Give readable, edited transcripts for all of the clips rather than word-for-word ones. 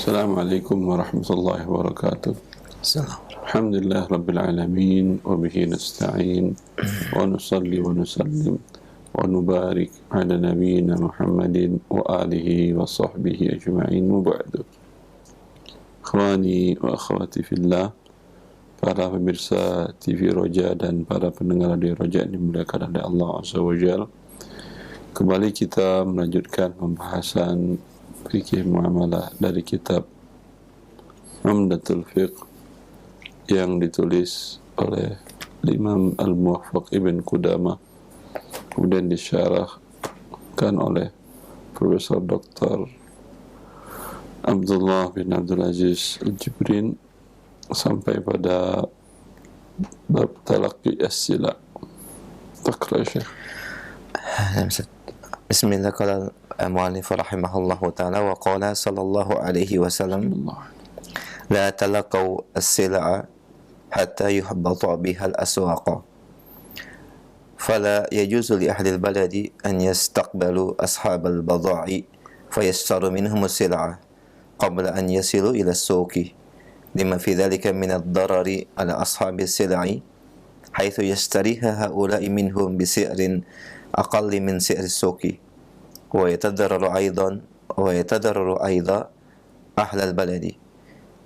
Assalamualaikum warahmatullahi wabarakatuh. Salam. Alhamdulillah Rabbil Alamin wa bihi nasta'in wa nusalli wa nusallim wa nubarik ala nabiyyina Muhammadin wa alihi wa sahbihi ajma'in wa ba'du. Akhwani wa akhwati fillah, para pemirsa TV Roja dan para pendengar di Roja yang dimuliakan oleh Allah Azza wa Jalla. Kembali kita melanjutkan pembahasan fikih muamalah dari kitab Umdatul Fiqh yang ditulis oleh Imam Al-Muwaffaq Ibn Qudamah, kemudian disyarahkan oleh Profesor Dr. Abdullah bin Abdul Aziz Al-Jibrin sampai pada bab talaqi as-sila. Taqra ya Syekh. Bismillah, qala al-mu'allif rahimahullahu ta'ala wa qala sallallahu alaihi wasallam la talaqaw as-sila'a hatta yuhabbata biha al-aswaqa fala yajuzu li ahli al-baladi an yastaqbalu ashab al-bada'i fayashtaru minhum as-sila'a qabla an yasilu ila as-suqi lima fi dhalika min ad-darari ala ashabi as-sila'i haythu yashtariha ha'ula'i minhum bi si'rin أقل من سعر السوق ويتضرر أيضا أهل البلد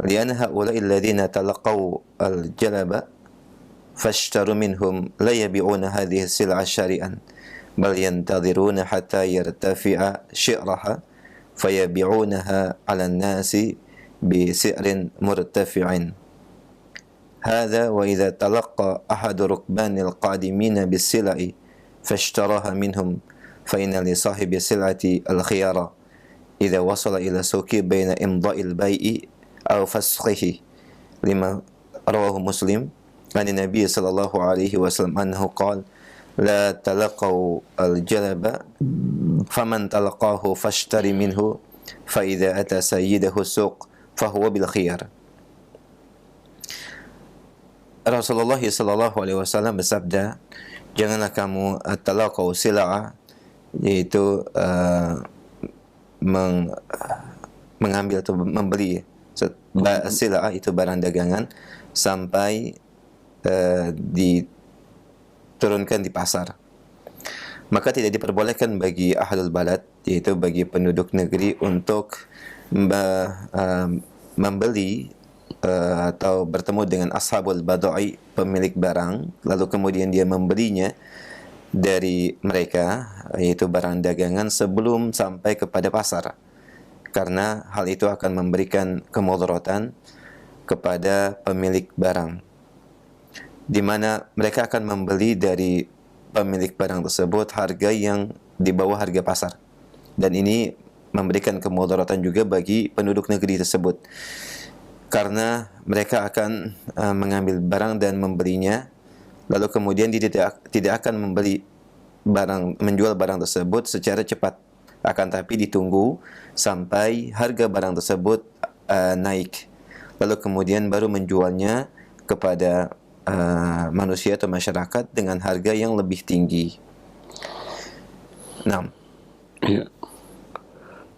لأن هؤلاء الذين تلقوا الجلب فاشتروا منهم لا يبيعون هذه السلعة شارئا بل ينتظرون حتى يرتفع شعرها فيبيعونها على الناس بسعر مرتفع هذا وإذا تلقى أحد ركبان القادمين بالسلع فاشتراها منهم فإن لصاحب السلعة الخيار إذا وصل إلى سوق بين إمضاء البيع أو فسخه لما رواه مسلم عن النبي صلى الله عليه وسلم أنه قال لا تلقوا الجلب فمن تلقاه فاشتري منه فإذا أتى سيده السوق فهو بالخيار. Rasulullah sallallahu alaihi wasallam bersabda, janganlah kamu talaqau sila'ah, yaitu mengambil atau membeli sila'ah itu barang dagangan sampai diturunkan di pasar. Maka tidak diperbolehkan bagi ahlul balad, yaitu bagi penduduk negeri, untuk membeli atau bertemu dengan ashabul bada'i, pemilik barang, lalu kemudian dia membelinya dari mereka, yaitu barang dagangan, sebelum sampai kepada pasar, karena hal itu akan memberikan kemudaratan kepada pemilik barang, di mana mereka akan membeli dari pemilik barang tersebut harga yang di bawah harga pasar, dan ini memberikan kemudaratan juga bagi penduduk negeri tersebut, karena mereka akan mengambil barang dan membelinya, lalu kemudian dia tidak akan menjual barang tersebut secara cepat, akan tapi ditunggu sampai harga barang tersebut naik, lalu kemudian baru menjualnya kepada manusia atau masyarakat dengan harga yang lebih tinggi. Nah, Ya.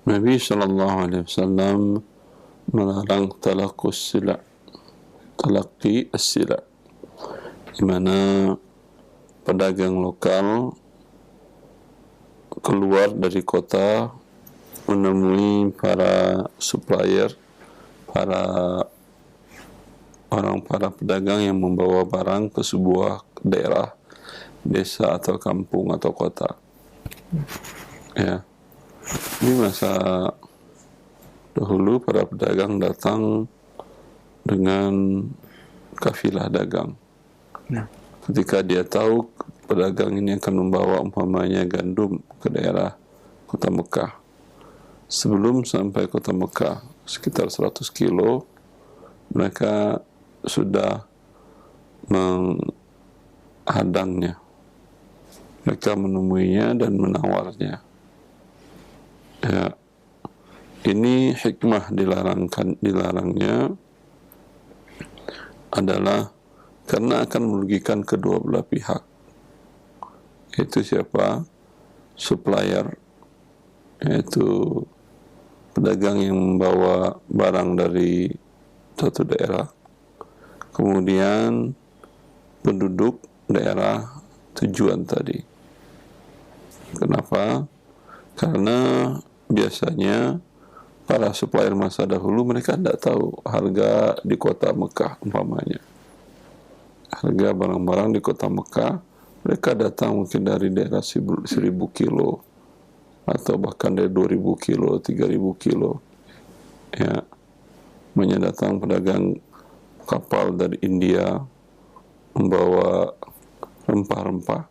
Nabi sallallahu alaihi wasallam melarang talaqi as-sila, di mana pedagang lokal keluar dari kota menemui para supplier, para pedagang yang membawa barang ke sebuah daerah, desa atau kampung atau kota. Ya, ini masa dahulu para pedagang datang dengan kafilah dagang. nah. Ketika dia tahu pedagang ini akan membawa umpamanya gandum ke daerah kota Mekah, sebelum sampai kota Mekah sekitar 100 kilo, mereka sudah menghadangnya. Mereka menemuinya dan menawarnya. Ya, ini hikmah dilarangnya adalah karena akan merugikan kedua belah pihak. Itu siapa? Supplier, yaitu pedagang yang membawa barang dari suatu daerah, kemudian penduduk daerah tujuan tadi. Kenapa? Karena biasanya para supplier masa dahulu mereka tidak tahu harga di kota Mekah umpamanya. Harga barang-barang di kota Mekah, mereka datang mungkin dari daerah 1000 kilo atau bahkan dari 2000 kilo, 3000 kilo. Ya. Datang pedagang kapal dari India membawa rempah-rempah.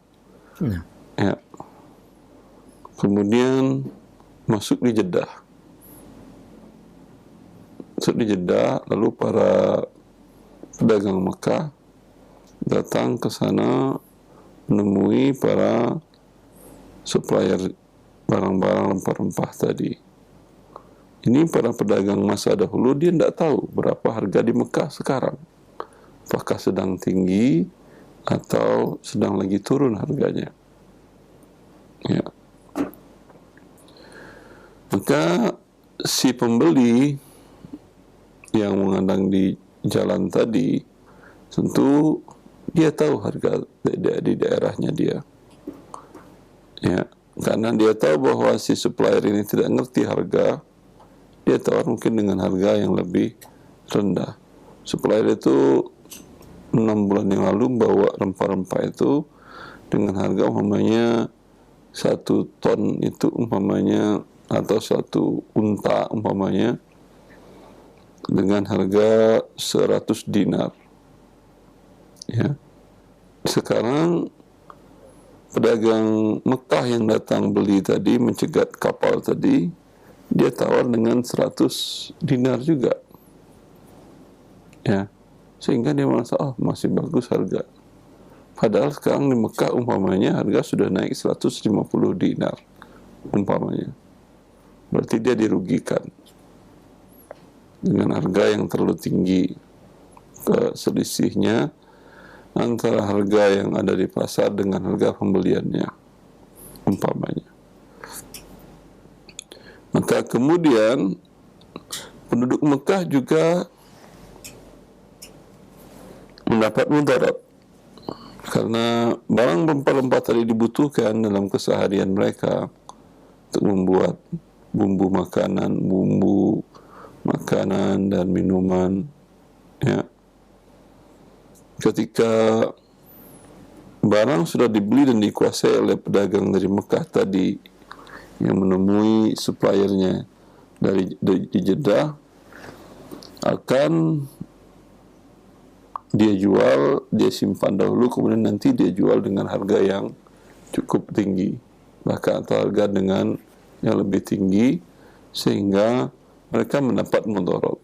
Ya. Kemudian masuk di Jeddah. Lalu para pedagang Mekah datang ke sana menemui para supplier barang-barang rempah-rempah tadi. Ini para pedagang masa dahulu, dia tidak tahu berapa harga di Mekah sekarang. Apakah sedang tinggi atau sedang lagi turun harganya. Ya. Maka si pembeli yang mengadang di jalan tadi, tentu dia tahu harga di daerahnya dia. Ya, karena dia tahu bahwa si supplier ini tidak ngerti harga, dia tawar mungkin dengan harga yang lebih rendah. Supplier itu 6 bulan yang lalu bawa rempah-rempah itu dengan harga umpamanya 1 ton itu umpamanya, atau 1 unta umpamanya, dengan harga 100 dinar. Ya. Sekarang pedagang Mekah yang datang beli tadi, mencegat kapal tadi, dia tawar dengan 100 dinar juga. Ya. Sehingga dia merasa, oh masih bagus harga. Padahal sekarang di Mekah umpamanya harga sudah naik 150 dinar umpamanya. Berarti dia dirugikan dengan harga yang terlalu tinggi. Selisihnya antara harga yang ada di pasar dengan harga pembeliannya umpamanya. Maka kemudian penduduk Mekah juga mendapat mudarat, karena barang rempah-rempah tadi dibutuhkan dalam keseharian mereka untuk membuat bumbu makanan dan minuman. Ya. Ketika barang sudah dibeli dan dikuasai oleh pedagang dari Mekah tadi yang menemui suppliernya di Jeddah, akan dia jual, dia simpan dahulu, kemudian nanti dia jual dengan harga yang cukup tinggi, bahkan atau harga dengan yang lebih tinggi, sehingga mereka mendapat mudarat.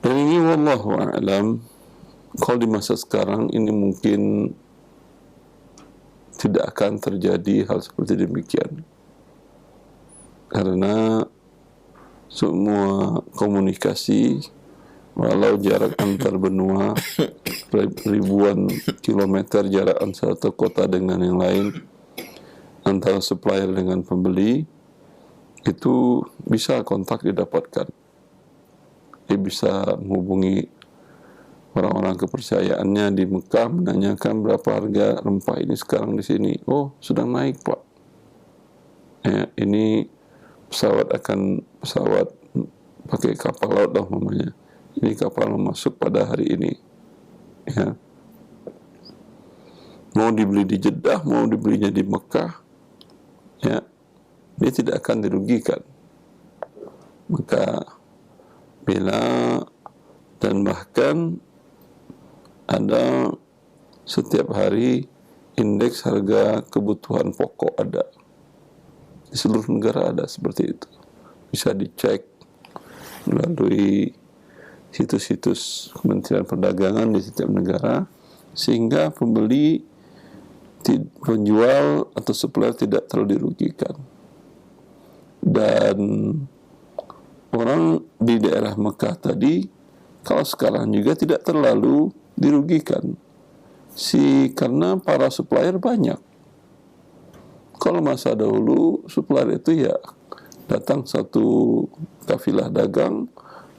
Dan ini wallahu a'lam, kalau di masa sekarang ini mungkin tidak akan terjadi hal seperti demikian, karena semua komunikasi, walau jarak antar benua ribuan kilometer jarak antara satu kota dengan yang lain, antara supplier dengan pembeli, itu bisa kontak didapatkan. Dia bisa menghubungi orang-orang kepercayaannya di Mekah, menanyakan berapa harga rempah ini sekarang di sini. Oh, sedang naik, Pak. Ya, ini pesawat pakai kapal laut dah umpamanya. Ini kapal masuk pada hari ini. Ya. Mau dibeli di Jeddah, mau dibelinya di Mekah, ya, dia tidak akan dirugikan. Maka bila, dan bahkan ada setiap hari indeks harga kebutuhan pokok ada. Di seluruh negara ada seperti itu. Bisa dicek melalui situs-situs Kementerian Perdagangan di setiap negara, sehingga penjual atau supplier tidak terlalu dirugikan. Dan orang di daerah Mekah tadi, kalau sekarang juga tidak terlalu dirugikan, karena para supplier banyak. Kalau masa dahulu supplier itu ya datang satu kafilah dagang,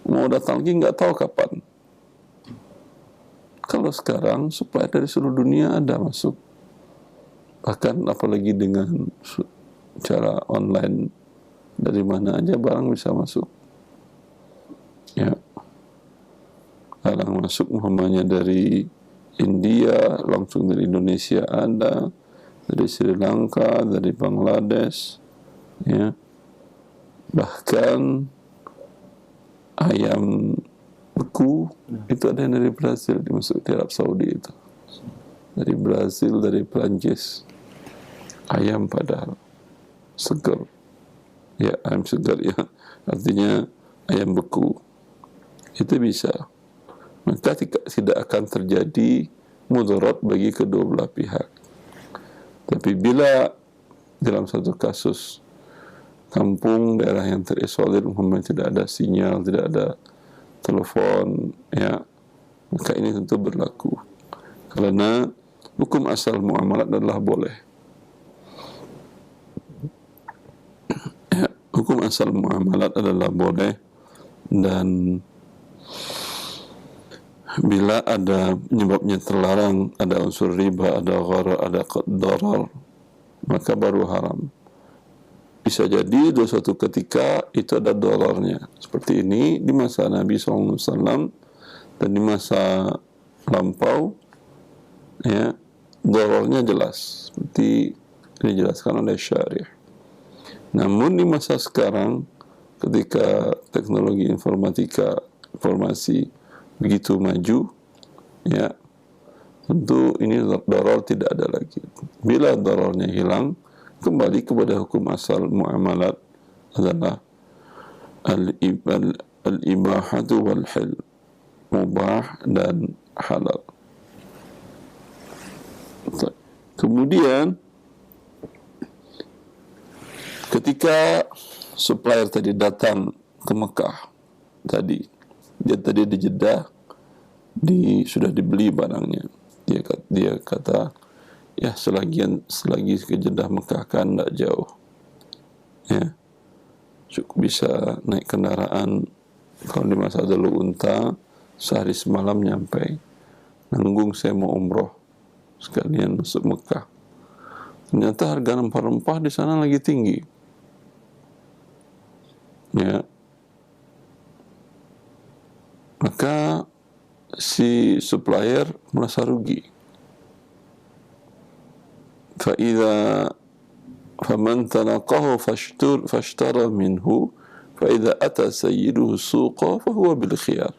mau datang lagi nggak tahu kapan. Kalau sekarang supplier dari seluruh dunia ada masuk, bahkan apalagi dengan cara online, dari mana aja barang bisa masuk. Ya, barang masuk umpamanya dari India, langsung dari Indonesia ada, dari Sri Lanka, dari Bangladesh, ya, bahkan ayam beku itu ada yang dari Brazil dimasuk di Arab Saudi itu, dari Brazil, dari Perancis, ayam padahal segar, ya ayam segar ya, artinya ayam beku itu bisa, maka tidak akan terjadi mudarat bagi kedua belah pihak. Tapi bila dalam satu kasus kampung, daerah yang terisolir, umpamanya tidak ada sinyal, tidak ada telepon, ya, maka ini tentu berlaku. Karena hukum asal muamalat adalah boleh. Ya, hukum asal muamalat adalah boleh, dan bila ada penyebabnya terlarang, ada unsur riba, ada gharar, ada darar, maka baru haram. Bisa jadi suatu ketika itu ada dararnya, seperti ini di masa Nabi SAW dan di masa lampau, ya, dararnya jelas seperti dijelaskan oleh syarih. Namun di masa sekarang, ketika teknologi informasi begitu maju, ya, tentu ini darar tidak ada lagi. Bila dararnya hilang, kembali kepada hukum asal muamalat adalah al-ibahatu wal hil, mubah dan halal. Kemudian ketika supplier tadi datang ke Mekah tadi, dia tadi di Jeddah, sudah dibeli barangnya, dia kata ya selagi ke Jeddah Mekah kan tidak jauh, ya, cukup bisa naik kendaraan, kalau di masa dulu unta, sehari semalam nyampe. Nanggung saya mau umroh sekalian masuk Mekah. Ternyata harga rempah-rempah di sana lagi tinggi, ya, maka si supplier merasa rugi. فمن تلقاه فاشترى منه فإذا أتى سيده السوق فهو بالخيار.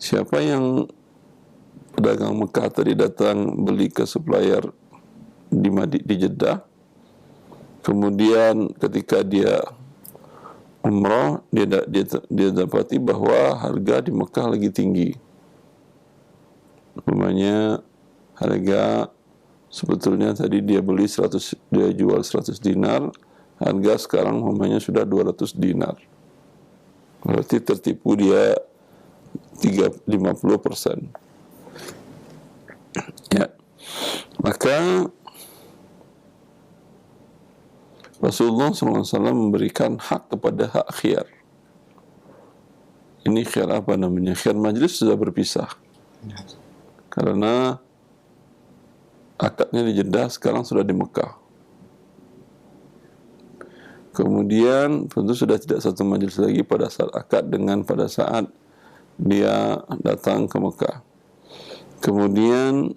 Siapa yang pedagang Mekah tadi datang beli ke supplier di Jeddah, kemudian ketika dia umrah, dia dapati bahwa harga di Mekah lagi tinggi. Umpamanya harga sebetulnya tadi dia jual 100 dinar, harga sekarang umpamanya sudah 200 dinar. Berarti tertipu dia 50%. Ya. Maka Rasulullah SAW memberikan hak kepada hak khiyar. Ini khiyar apa namanya? Khiyar majlis sudah berpisah. Karena akadnya di Jeddah, sekarang sudah di Mekah. Kemudian tentu sudah tidak satu majelis lagi pada saat akad dengan pada saat dia datang ke Mekah. Kemudian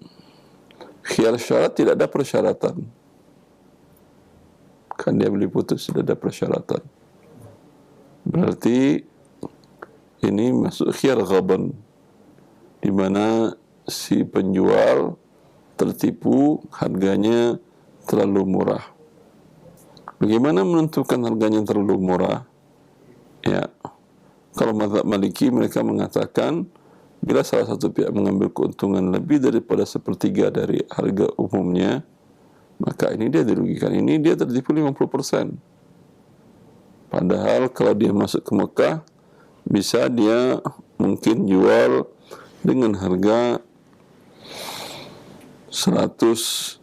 khiyar syarat tidak ada persyaratan. Kan dia beli putus, tidak ada persyaratan. Berarti ini masuk khiyar ghaban, di mana si penjual tertipu, harganya terlalu murah. Bagaimana menentukan harganya terlalu murah? Ya, kalau mazhab Maliki mereka mengatakan bila salah satu pihak mengambil keuntungan lebih daripada sepertiga dari harga umumnya, maka ini dia dirugikan. Ini dia tertipu 50%. Padahal kalau dia masuk ke Mekah, bisa dia mungkin jual dengan harga 170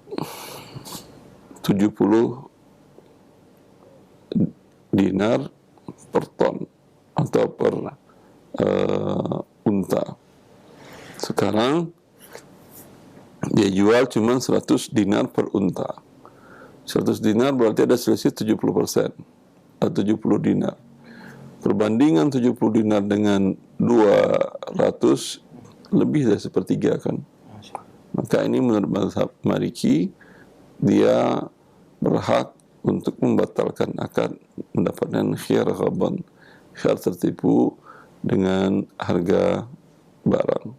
dinar per ton atau per unta. Sekarang dia jual cuma 100 dinar per unta. 100 dinar berarti ada selisih 70%, atau 70 dinar. Perbandingan 70 dinar dengan 200 lebih dari sepertiga kan. Maka ini menurut mazhab Maliki, dia berhak untuk membatalkan akad, mendapatkan khiyar ghaban, khiyar tertipu dengan harga barang.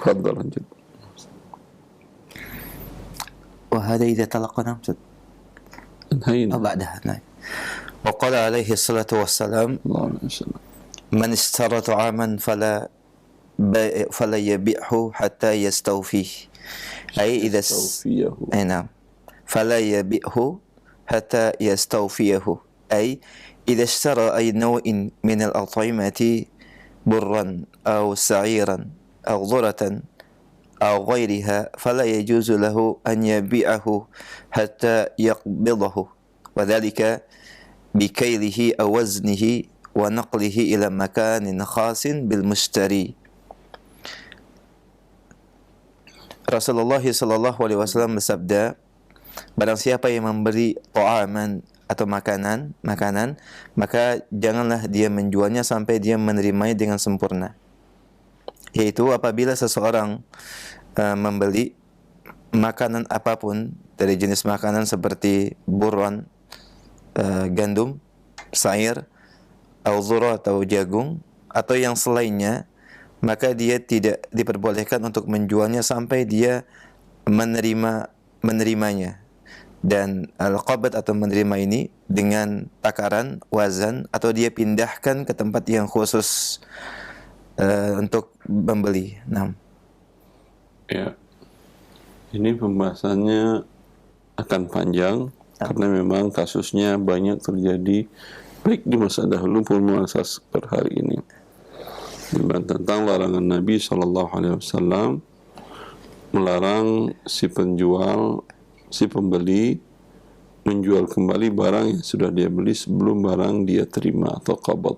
Fadhal, lanjut. وهذا إذا طلقنا انهينا. بعدها نعم. وقال عليه الصلاة والسلام اللهم صل. من اشترى طعاما فلا يبيعه حتى يستوفيه أي إذا يستوفيه. أي نعم فلا يبيعه حتى يستوفيه أي إذا اشترى أي نوع من الأطعمة برا أو سعيرا أو ذرة أو غيرها فلا يجوز له أن يبيعه حتى يقبضه وذلك بكيله أو وزنه ونقله إلى مكان خاص بالمشتري. Rasulullah sallallahu alaihi wasallam bersabda, barang siapa yang memberi ta'aman atau makanan, maka janganlah dia menjualnya sampai dia menerimanya dengan sempurna. Yaitu apabila seseorang membeli makanan apapun dari jenis makanan seperti buron, gandum, sair, al-dhurra atau jagung atau yang selainnya, maka dia tidak diperbolehkan untuk menjualnya sampai dia menerimanya. Dan al-qabd atau menerima ini dengan takaran, wazan, atau dia pindahkan ke tempat yang khusus untuk membeli. Nah. Ya, ini pembahasannya akan panjang karena memang kasusnya banyak terjadi baik di masa dahulu pun masa per hari ini. Tentang larangan Nabi SAW melarang si penjual, si pembeli menjual kembali barang yang sudah dia beli sebelum barang dia terima atau qabad.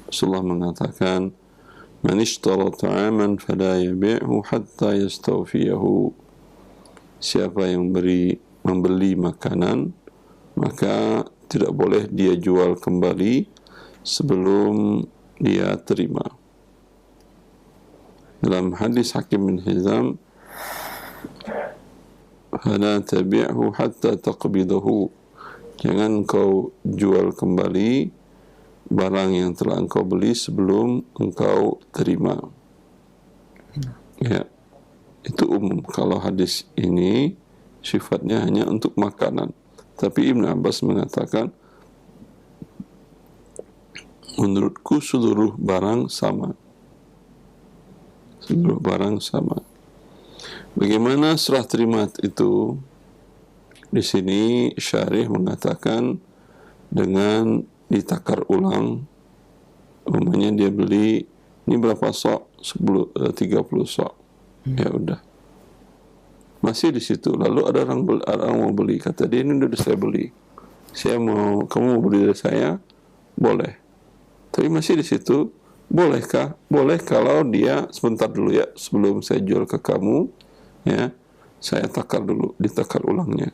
Rasulullah mengatakan, "Man ishtara ta'aman fala yabi'hu hatta yastawfiyahu." Siapa yang membeli makanan, maka tidak boleh dia jual kembali sebelum dia terima. Dalam hadis Hakim bin Hizam, "Fala tabi'hu hatta taqbidahu." Jangan kau jual kembali barang yang telah engkau beli sebelum engkau terima. Ya, itu umum. Kalau hadis ini sifatnya hanya untuk makanan. Tapi Ibn Abbas mengatakan, menurutku seluruh barang sama. Seluruh barang sama. Bagaimana serah terima itu? Di sini syarih mengatakan dengan ditakar ulang. Umpamanya dia beli ini berapa sok? 30 sok. Ya udah. Masih di situ. Lalu ada orang mau beli, kata dia, ini udah saya beli. Kamu mau beli dari saya? Boleh. Tapi masih di situ. Bolehkah? Boleh kalau dia sebentar dulu ya, sebelum saya jual ke kamu, ya, saya takar dulu, ditakar ulangnya.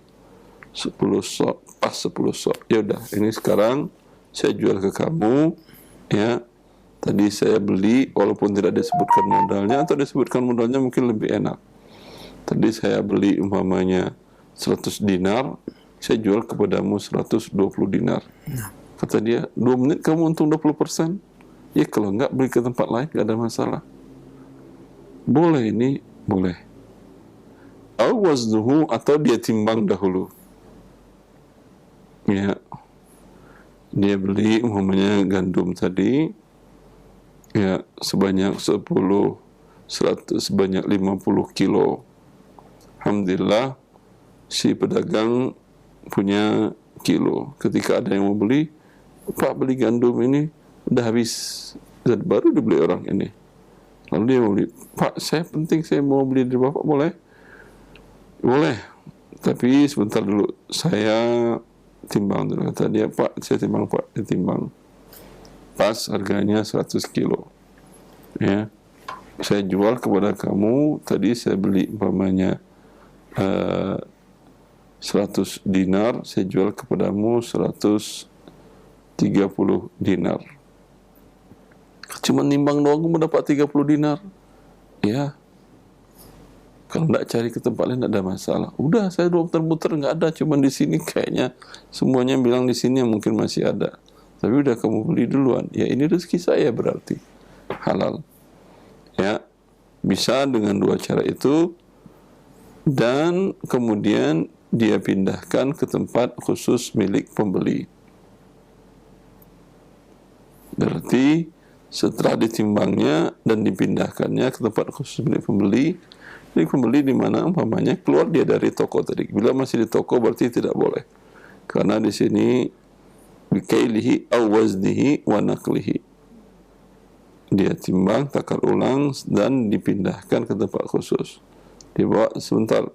10 sok, pas 10 sok. Ya udah, ini sekarang saya jual ke kamu, ya. Tadi saya beli walaupun tidak disebutkan modalnya, atau disebutkan modalnya mungkin lebih enak. Tadi saya beli umpamanya 100 dinar, saya jual kepadamu 120 dinar. Kata dia, 2 menit kamu untung 20%. Ya kalau enggak beli ke tempat lain, enggak ada masalah. Boleh ini, boleh. Awazduhu, atau dia timbang dahulu. Ya. Dia beli umpamanya gandum tadi, ya sebanyak 50 kilo. Alhamdulillah si pedagang punya kilo. Ketika ada yang mau beli, Pak beli gandum ini udah habis, dan baru dibeli orang ini. Lalu dia mau beli, Pak saya mau beli dari Bapak, boleh? Boleh. Tapi sebentar dulu, saya timbang dulu. Kata dia, Pak, saya timbang Pak, dia timbang. Pas harganya 100 kilo. Ya, saya jual kepada kamu, tadi saya beli umpamanya 100 dinar, saya jual kepadamu 130 dinar. Cuma nimbang doang kamu dapat 30 dinar. Ya, kalau nggak cari ke tempat lain nggak ada masalah. Udah, saya muter-muter nggak ada, cuma di sini kayaknya semuanya bilang di sini mungkin masih ada. Tapi udah kamu beli duluan. Ya ini rezeki saya berarti halal. Ya, bisa dengan dua cara itu, dan kemudian dia pindahkan ke tempat khusus milik pembeli. Berarti setelah ditimbangnya dan dipindahkannya ke tempat khusus milik pembeli, di mana umpamanya keluar dia dari toko tadi. Bila masih di toko berarti tidak boleh. Karena di sini bikailihi aw waznihi wa naqlihi. Dia timbang, takar ulang dan dipindahkan ke tempat khusus. Dibawa sebentar.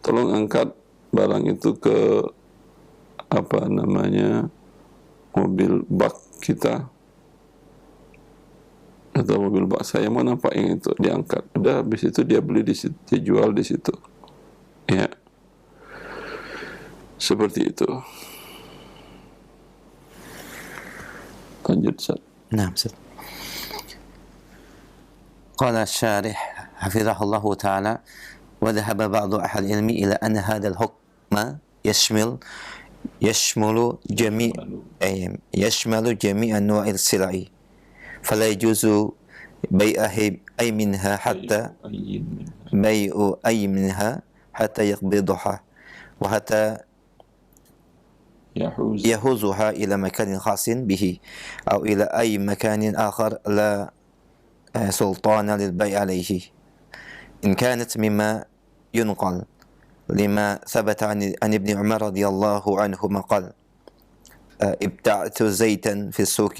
Tolong angkat barang itu ke apa namanya mobil bak kita atau mobil bak saya, mana Pak yang itu, diangkat. Udah, habis itu dia beli di situ, dia jual di situ. Ya, seperti itu. Lanjut, Ustaz. Nah, Ustaz. Qala syarih hafizahullah ta'ala wa dhahaba ba'du ahli ilmi ila anna hadha al-hukma yashmulu jami' anwa'il silai fala yajuzu bai'ahi ay minha hatta bai'u ay minha hatta yaqbiduha wa hatta يهوزها إلى مكان خاص به أو إلى أي مكان آخر لا سلطان للبيع عليه إن كانت مما ينقل لما ثبت عن ابن عمر رضي الله عنهما قال ابتعت زيتا في السوق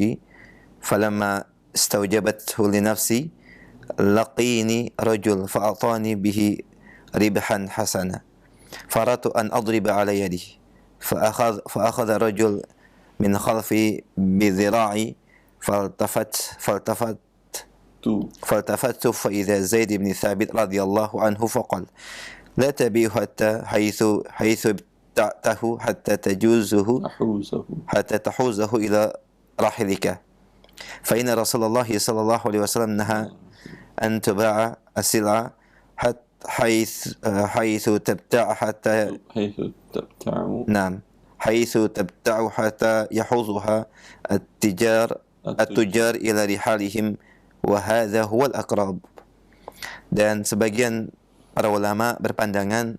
فلما استوجبته لنفسي لقيني رجل فأعطاني به ربحا حسنا فأردت أن أضرب على يده فأخذ رجل من خلفي بذراعي فالتفت فإذا زيد بن ثابت رضي الله عنه فقال لا تبيع حتى حيث ابتعته حتى تحوزه إلى راحلك فإن رسول الله صلى الله عليه وسلم نهى أن تباع السلعة حيث تبتاع حتى يحوزها التجار إلى رحالهم وهذا هو الأقرب. Dan sebagian para ulama berpandangan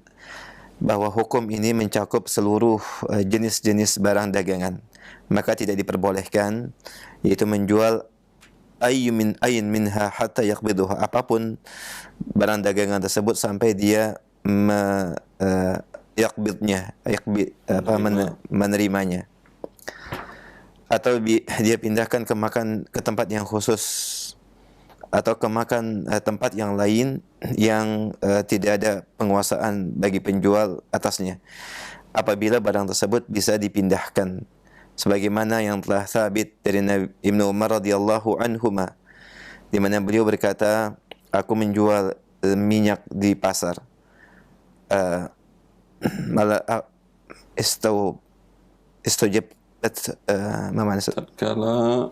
bahwa hukum ini mencakup seluruh jenis-jenis barang dagangan, maka tidak diperbolehkan yaitu menjual ayin minha hatta yaqbiduha, apapun barang dagangan tersebut sampai dia menerimanya, atau dia pindahkan ke tempat yang khusus atau ke tempat yang lain yang tidak ada penguasaan bagi penjual atasnya, apabila barang tersebut bisa dipindahkan, sebagaimana yang telah sabit dari Ibnu Umar radhiyallahu anhuma, di mana beliau berkata, aku menjual minyak di pasar, tatkala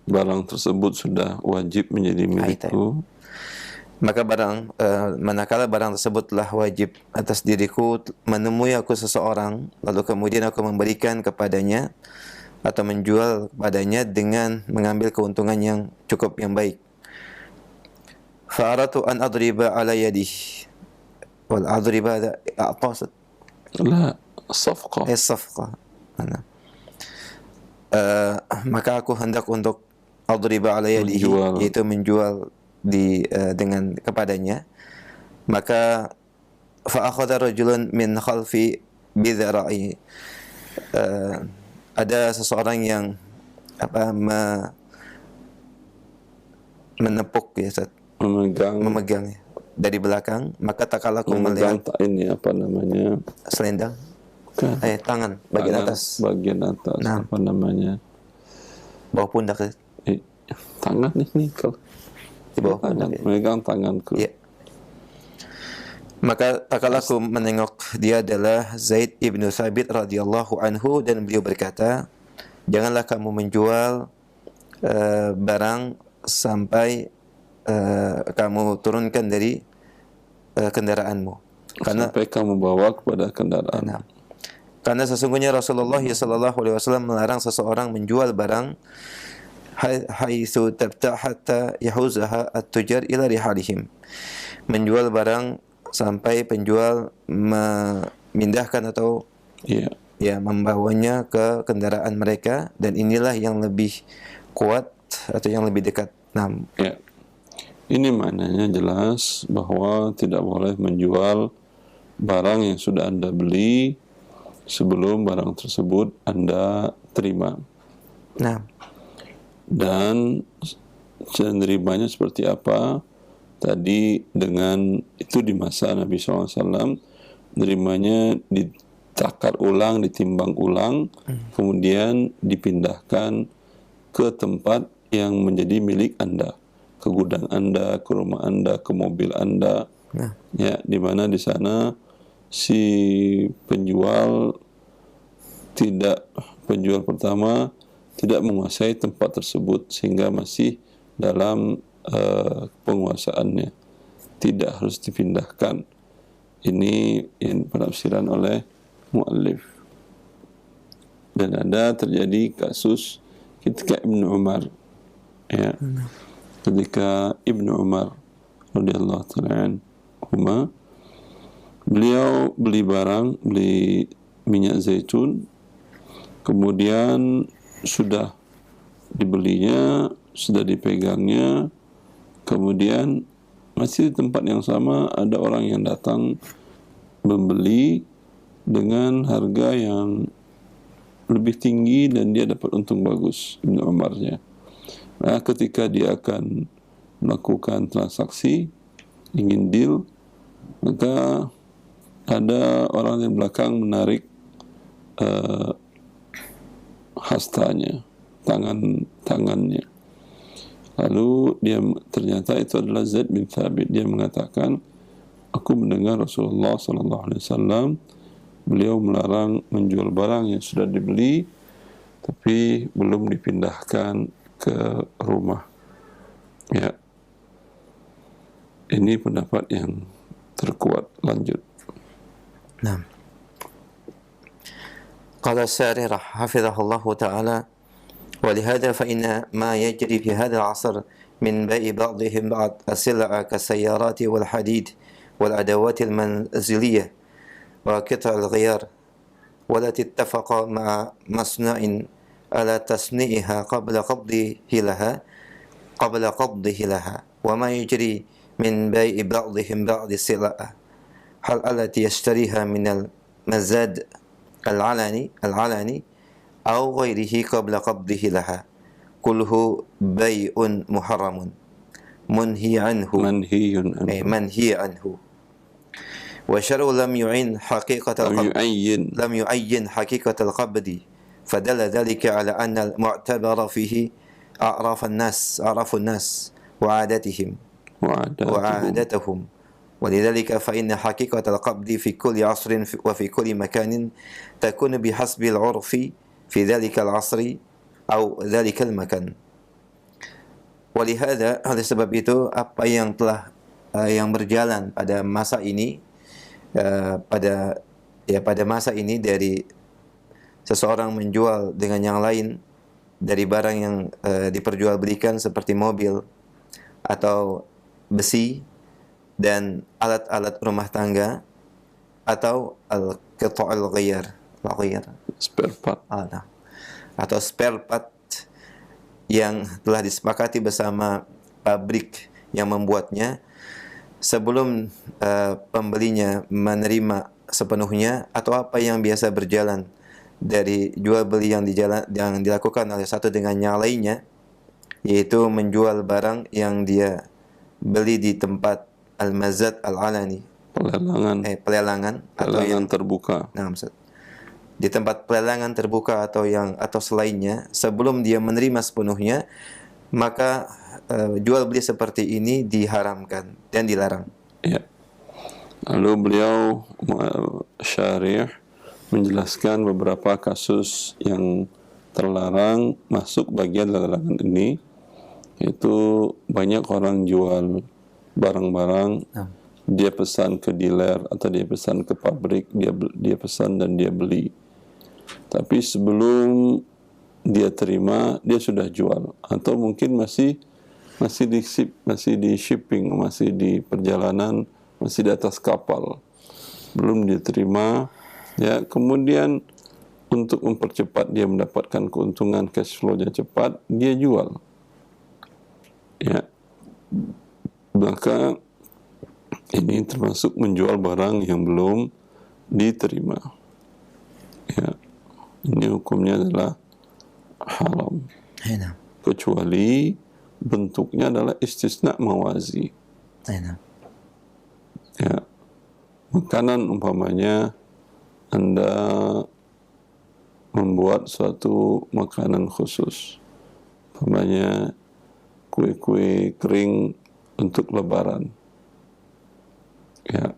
barang tersebut sudah wajib menjadi milikku, maka manakala barang tersebut telah wajib atas diriku, menemui aku seseorang, lalu kemudian aku memberikan kepadanya atau menjual kepadanya dengan mengambil keuntungan yang cukup, yang baik. Fa'aratu an adriba ala yadihi, wal adriba a'ta la safqah, maka aku hendak untuk adriba ala yadihi, yaitu menjual dengan kepadanya, maka fa akhadha rajulun min khalfi bidhara'i, ada seseorang yang menepuk, ya Ustaz, memegang dari belakang, maka tak kalah aku memegang melihat ini apa namanya? selendang, Bukan. tangan bagian atas, Bagian atas Nah. apa namanya? bawah pundak, Eh, tangan ini kalau di bawah pundak. Ya. memegang tanganku. Ya. Maka tak kalah aku menengok dia adalah Zaid ibnu Thabit radhiyallahu anhu, dan beliau berkata, janganlah kamu menjual barang sampai kamu turunkan dari kendaraanmu, karena Sampai kamu bawa kepada kendaraan. karena sesungguhnya Rasulullah sallallahu alaihi wasallam melarang seseorang menjual barang haitsu tabta hatta yahuzaha at-tujar ila rihalihim. Menjual barang sampai penjual memindahkan atau Iya. ya membawanya ke kendaraan mereka, dan inilah yang lebih kuat atau yang lebih dekat. Ya. Ini maknanya jelas bahwa tidak boleh menjual barang yang sudah Anda beli sebelum barang tersebut Anda terima. Dan menerimanya seperti apa? Tadi dengan itu di masa Nabi SAW, menerimanya ditakar ulang, ditimbang ulang, kemudian dipindahkan ke tempat yang menjadi milik Anda, ke gudang Anda, ke rumah Anda, ke mobil Anda, ya, di mana di sana si penjual pertama tidak menguasai tempat tersebut sehingga masih dalam penguasaannya, tidak harus dipindahkan. Ini yang penafsiran oleh muallif. Dan ada terjadi kasus ketika Ibnu Umar, ya, ketika Ibnu Umar radhiyallahu ta'ala anhuma, beliau beli minyak zaitun, kemudian sudah dibelinya, sudah dipegangnya, kemudian masih di tempat yang sama ada orang yang datang membeli dengan harga yang lebih tinggi dan dia dapat untung bagus, Ibnu Umarnya. Nah, ketika dia akan melakukan transaksi, ingin deal, maka ada orang di belakang menarik hastanya, tangannya. Lalu ternyata itu adalah Zaid bin Thabit. Dia mengatakan, aku mendengar Rasulullah SAW, beliau melarang menjual barang yang sudah dibeli tapi belum dipindahkan ke rumah. Ya, ini pendapat yang terkuat. Lanjut. Qala Syarih hafizahullah ta'ala, ولهذا فإن ما يجري في هذا العصر من بيع بعضهم بعض السلع كالسيارات والحديد والأدوات المنزلية وقطع الغيار والتي اتفق مع مصنع على تصنيعها قبل قبضه لها وما يجري من بيع بعضهم بعض السلع هل التي يشتريها من المزاد العلني أو غيره قبل قبضه لها كله بيع محرم منهي عنه والشرع لم يعين حقيقة القبض فدل ذلك على أن المعتبر فيه أعراف الناس وعادتهم ولذلك فإن حقيقة القبض في كل عصر وفي كل مكان تكون بحسب العرف في ذلك العصر أو ذلك المكان. Walihada, oleh sebab itu apa yang telah yang berjalan pada masa ini pada masa ini dari seseorang menjual dengan yang lain dari barang yang diperjualbelikan seperti mobil atau besi dan alat-alat rumah tangga atau al-qita'ul ghayar, spare part, atau spare part yang telah disepakati bersama pabrik yang membuatnya sebelum pembelinya menerima sepenuhnya, atau apa yang biasa berjalan dari jual beli yang dilakukan oleh satu dengan yang lainnya, yaitu menjual barang yang dia beli di tempat al-mazad al-alani, pelelangan atau yang terbuka. nah, Ustaz. Di tempat pelelangan terbuka atau selainnya, sebelum dia menerima sepenuhnya, maka jual beli seperti ini diharamkan dan dilarang. Ya. Lalu beliau syarih menjelaskan beberapa kasus yang terlarang masuk bagian larangan ini, yaitu banyak orang jual barang-barang, dia pesan ke dealer atau dia pesan ke pabrik, dia pesan dan dia beli. Tapi sebelum dia terima, dia sudah jual, atau mungkin masih di shipping, masih di perjalanan, masih di atas kapal, belum diterima. Ya, kemudian untuk mempercepat dia mendapatkan keuntungan cash flow-nya cepat, dia jual. Ya, maka ini termasuk menjual barang yang belum diterima. Ya, ini hukumnya adalah haram. Kecuali bentuknya adalah istisna mawazi. Ya, makanan umpamanya Anda membuat suatu makanan khusus, umpamanya kue-kue kering untuk lebaran. Ya,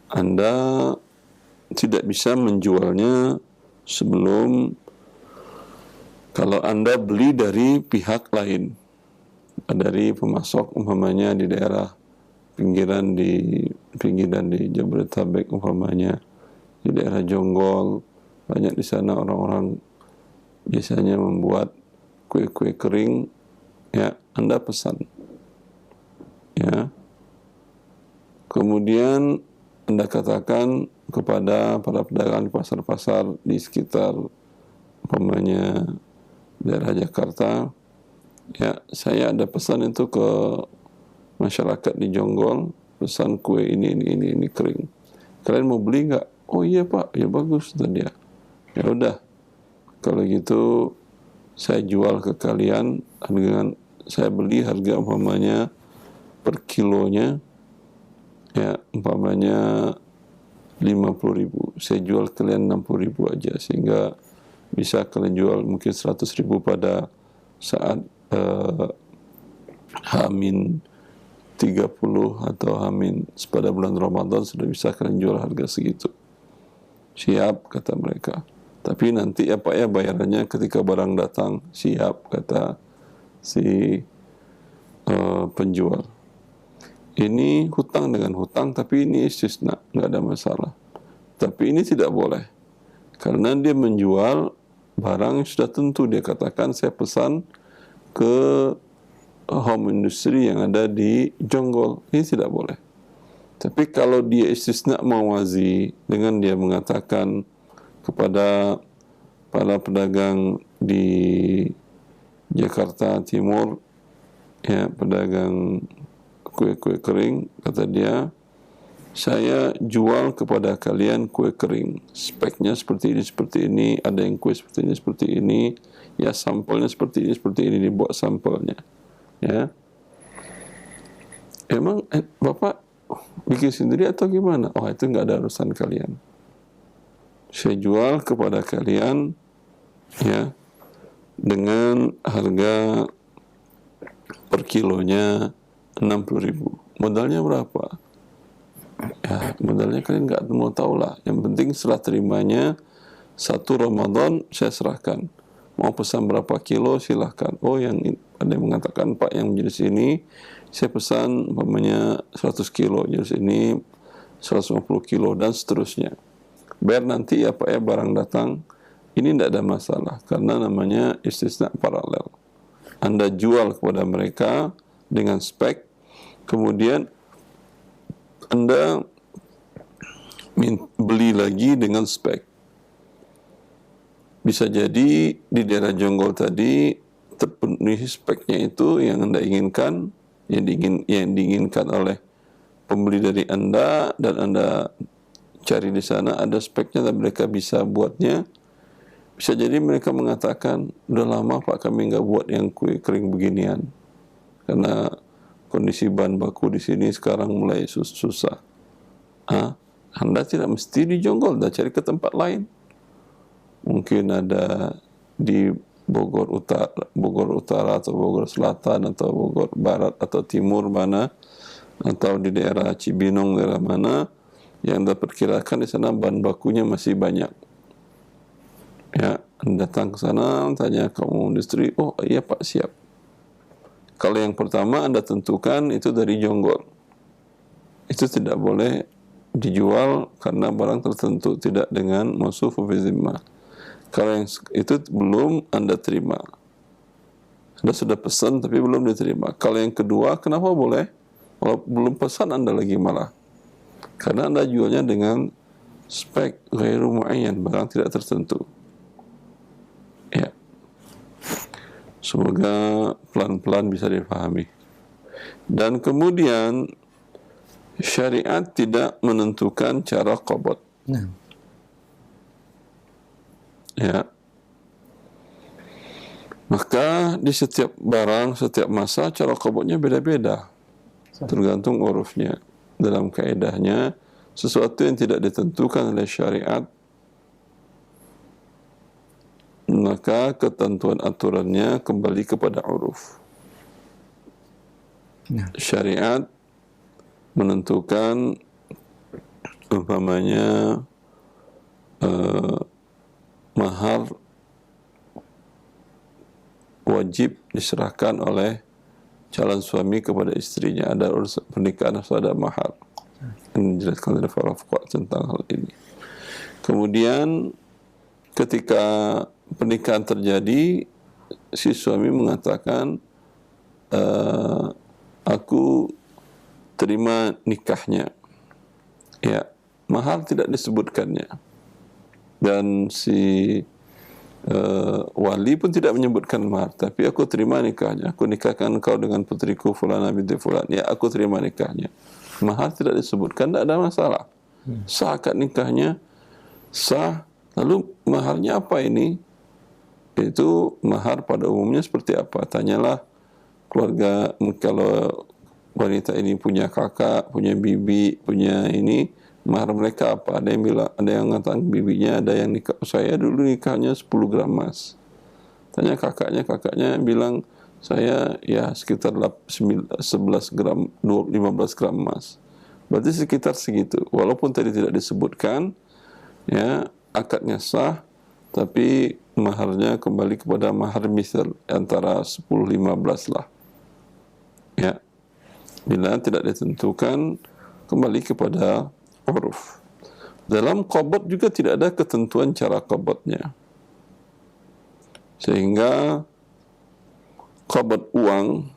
Anda tidak bisa menjualnya sebelum, kalau Anda beli dari pihak lain, dari pemasok umpamanya di daerah pinggiran di Jabodetabek umpamanya, di daerah Jonggol, banyak di sana orang-orang biasanya membuat kue-kue kering. Ya, Anda pesan. Ya. Kemudian Anda katakan kepada para pedagang di pasar-pasar di sekitar umpamanya daerah Jakarta, ya, saya ada pesan itu ke masyarakat di Jonggol, pesan kue ini kering. Kalian mau beli nggak? Oh iya Pak, ya bagus, kata dia. Ya udah, kalau gitu saya jual ke kalian dengan saya beli harga umpamanya per kilonya, ya umpamanya 50.000, saya jual kalian 60.000 aja, sehingga bisa kalian jual mungkin 100.000 pada saat Hamin 30 atau Hamin pada bulan Ramadan, sudah bisa kalian jual harga segitu. Siap, kata mereka. Tapi nanti apa ya bayarannya ketika barang datang. Siap, kata si penjual. Ini hutang dengan hutang, tapi ini istisna, nggak ada masalah. Tapi ini tidak boleh, karena dia menjual barang sudah tentu. Dia katakan saya pesan ke home industry yang ada di Jonggol, ini tidak boleh. Tapi kalau dia istisna mawazi dengan dia mengatakan kepada para pedagang di Jakarta Timur, ya, pedagang kue-kue kering, kata dia, saya jual kepada kalian kue kering, speknya seperti ini, ada yang kue seperti ini, ya sampelnya seperti ini, dibuat sampelnya. Ya, emang Bapak bikin sendiri atau gimana? Oh, itu nggak ada urusan kalian. Saya jual kepada kalian, ya, dengan harga per kilonya 60.000. Modalnya berapa? Ya, modalnya kalian nggak mau tahu lah. Yang penting setelah terimanya 1 Ramadan saya serahkan. Mau pesan berapa kilo silahkan. Oh, yang ada yang mengatakan Pak yang jenis ini saya pesan umpamanya 100 kilo, jenis ini 150 kilo dan seterusnya. Biar nanti ya Pak ya barang datang, ini tidak ada masalah karena namanya istisna paralel. Anda jual kepada mereka dengan spek, kemudian Anda beli lagi dengan spek. Bisa jadi di daerah Jonggol tadi terpenuhi speknya itu yang Anda inginkan, yang diinginkan oleh pembeli dari Anda, dan Anda cari di sana ada speknya dan mereka bisa buatnya. Bisa jadi mereka mengatakan, udah lama Pak kami nggak buat yang kue kering beginian, karena kondisi bahan baku di sini sekarang mulai susah. Anda tidak mesti di Jonggol, dah cari ke tempat lain. Mungkin ada di Bogor Utara atau Bogor Selatan atau Bogor Barat atau Timur mana, atau di daerah Cibinong daerah mana yang Anda perkirakan di sana bahan bakunya masih banyak. Ya, Anda datang ke sana, tanya kamu industri, oh iya Pak, siap. Kalau yang pertama Anda tentukan itu dari Jonggol, itu tidak boleh dijual karena barang tertentu, tidak dengan mausufu fi zimmah. Kalau yang itu belum Anda terima, Anda sudah pesan tapi belum diterima. Kalau yang kedua, kenapa boleh? Kalau belum pesan Anda lagi malah, karena Anda jualnya dengan spek ghairu muayyan, barang tidak tertentu. Ya, semoga pelan-pelan bisa dipahami. Dan kemudian syariat tidak menentukan cara qabad. Ya. Maka di setiap barang, setiap masa cara qabadnya beda-beda. Tergantung urufnya. Dalam kaedahnya, sesuatu yang tidak ditentukan oleh syariat, maka ketentuan aturannya kembali kepada uruf. Syariat menentukan umpamanya mahar wajib diserahkan oleh calon suami kepada istrinya. Ada urusan pernikahan harus ada mahar. Ini dijelaskan oleh para fuqaha tentang hal ini. Kemudian ketika pernikahan terjadi, si suami mengatakan, aku terima nikahnya. Ya, mahar tidak disebutkannya. Dan si wali pun tidak menyebutkan mahar, tapi aku terima nikahnya. Aku nikahkan engkau dengan putriku fulana binti fulan. Ya, aku terima nikahnya. Mahar tidak disebutkan, tidak ada masalah. Sah akad nikahnya, sah. Lalu maharnya apa ini? Itu mahar pada umumnya seperti apa? Tanyalah keluarga, kalau wanita ini punya kakak, punya bibi, punya ini, mahar mereka apa? Ada yang bilang, ada yang mengatakan bibinya, ada yang nikah, saya dulu nikahnya 10 gram emas. Tanya kakaknya bilang, saya ya sekitar 11 gram, 15 gram emas. Berarti sekitar segitu. Walaupun tadi tidak disebutkan, ya, akadnya sah, tapi maharnya kembali kepada mahar misal antara 10-15 lah. Ya. Bila tidak ditentukan, kembali kepada uruf. Dalam qabad juga tidak ada ketentuan cara qabadnya. Sehingga qabad uang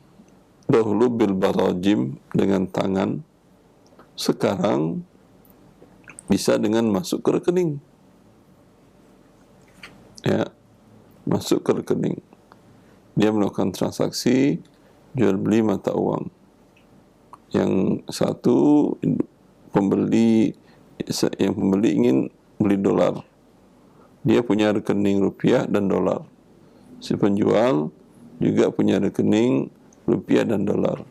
dahulu bil barajim dengan tangan, sekarang bisa dengan masuk ke rekening. Ya, masuk ke rekening. Dia melakukan transaksi jual beli mata uang. Yang satu pembeli ingin beli dolar, dia punya rekening rupiah dan dolar. Si penjual juga punya rekening rupiah dan dolar.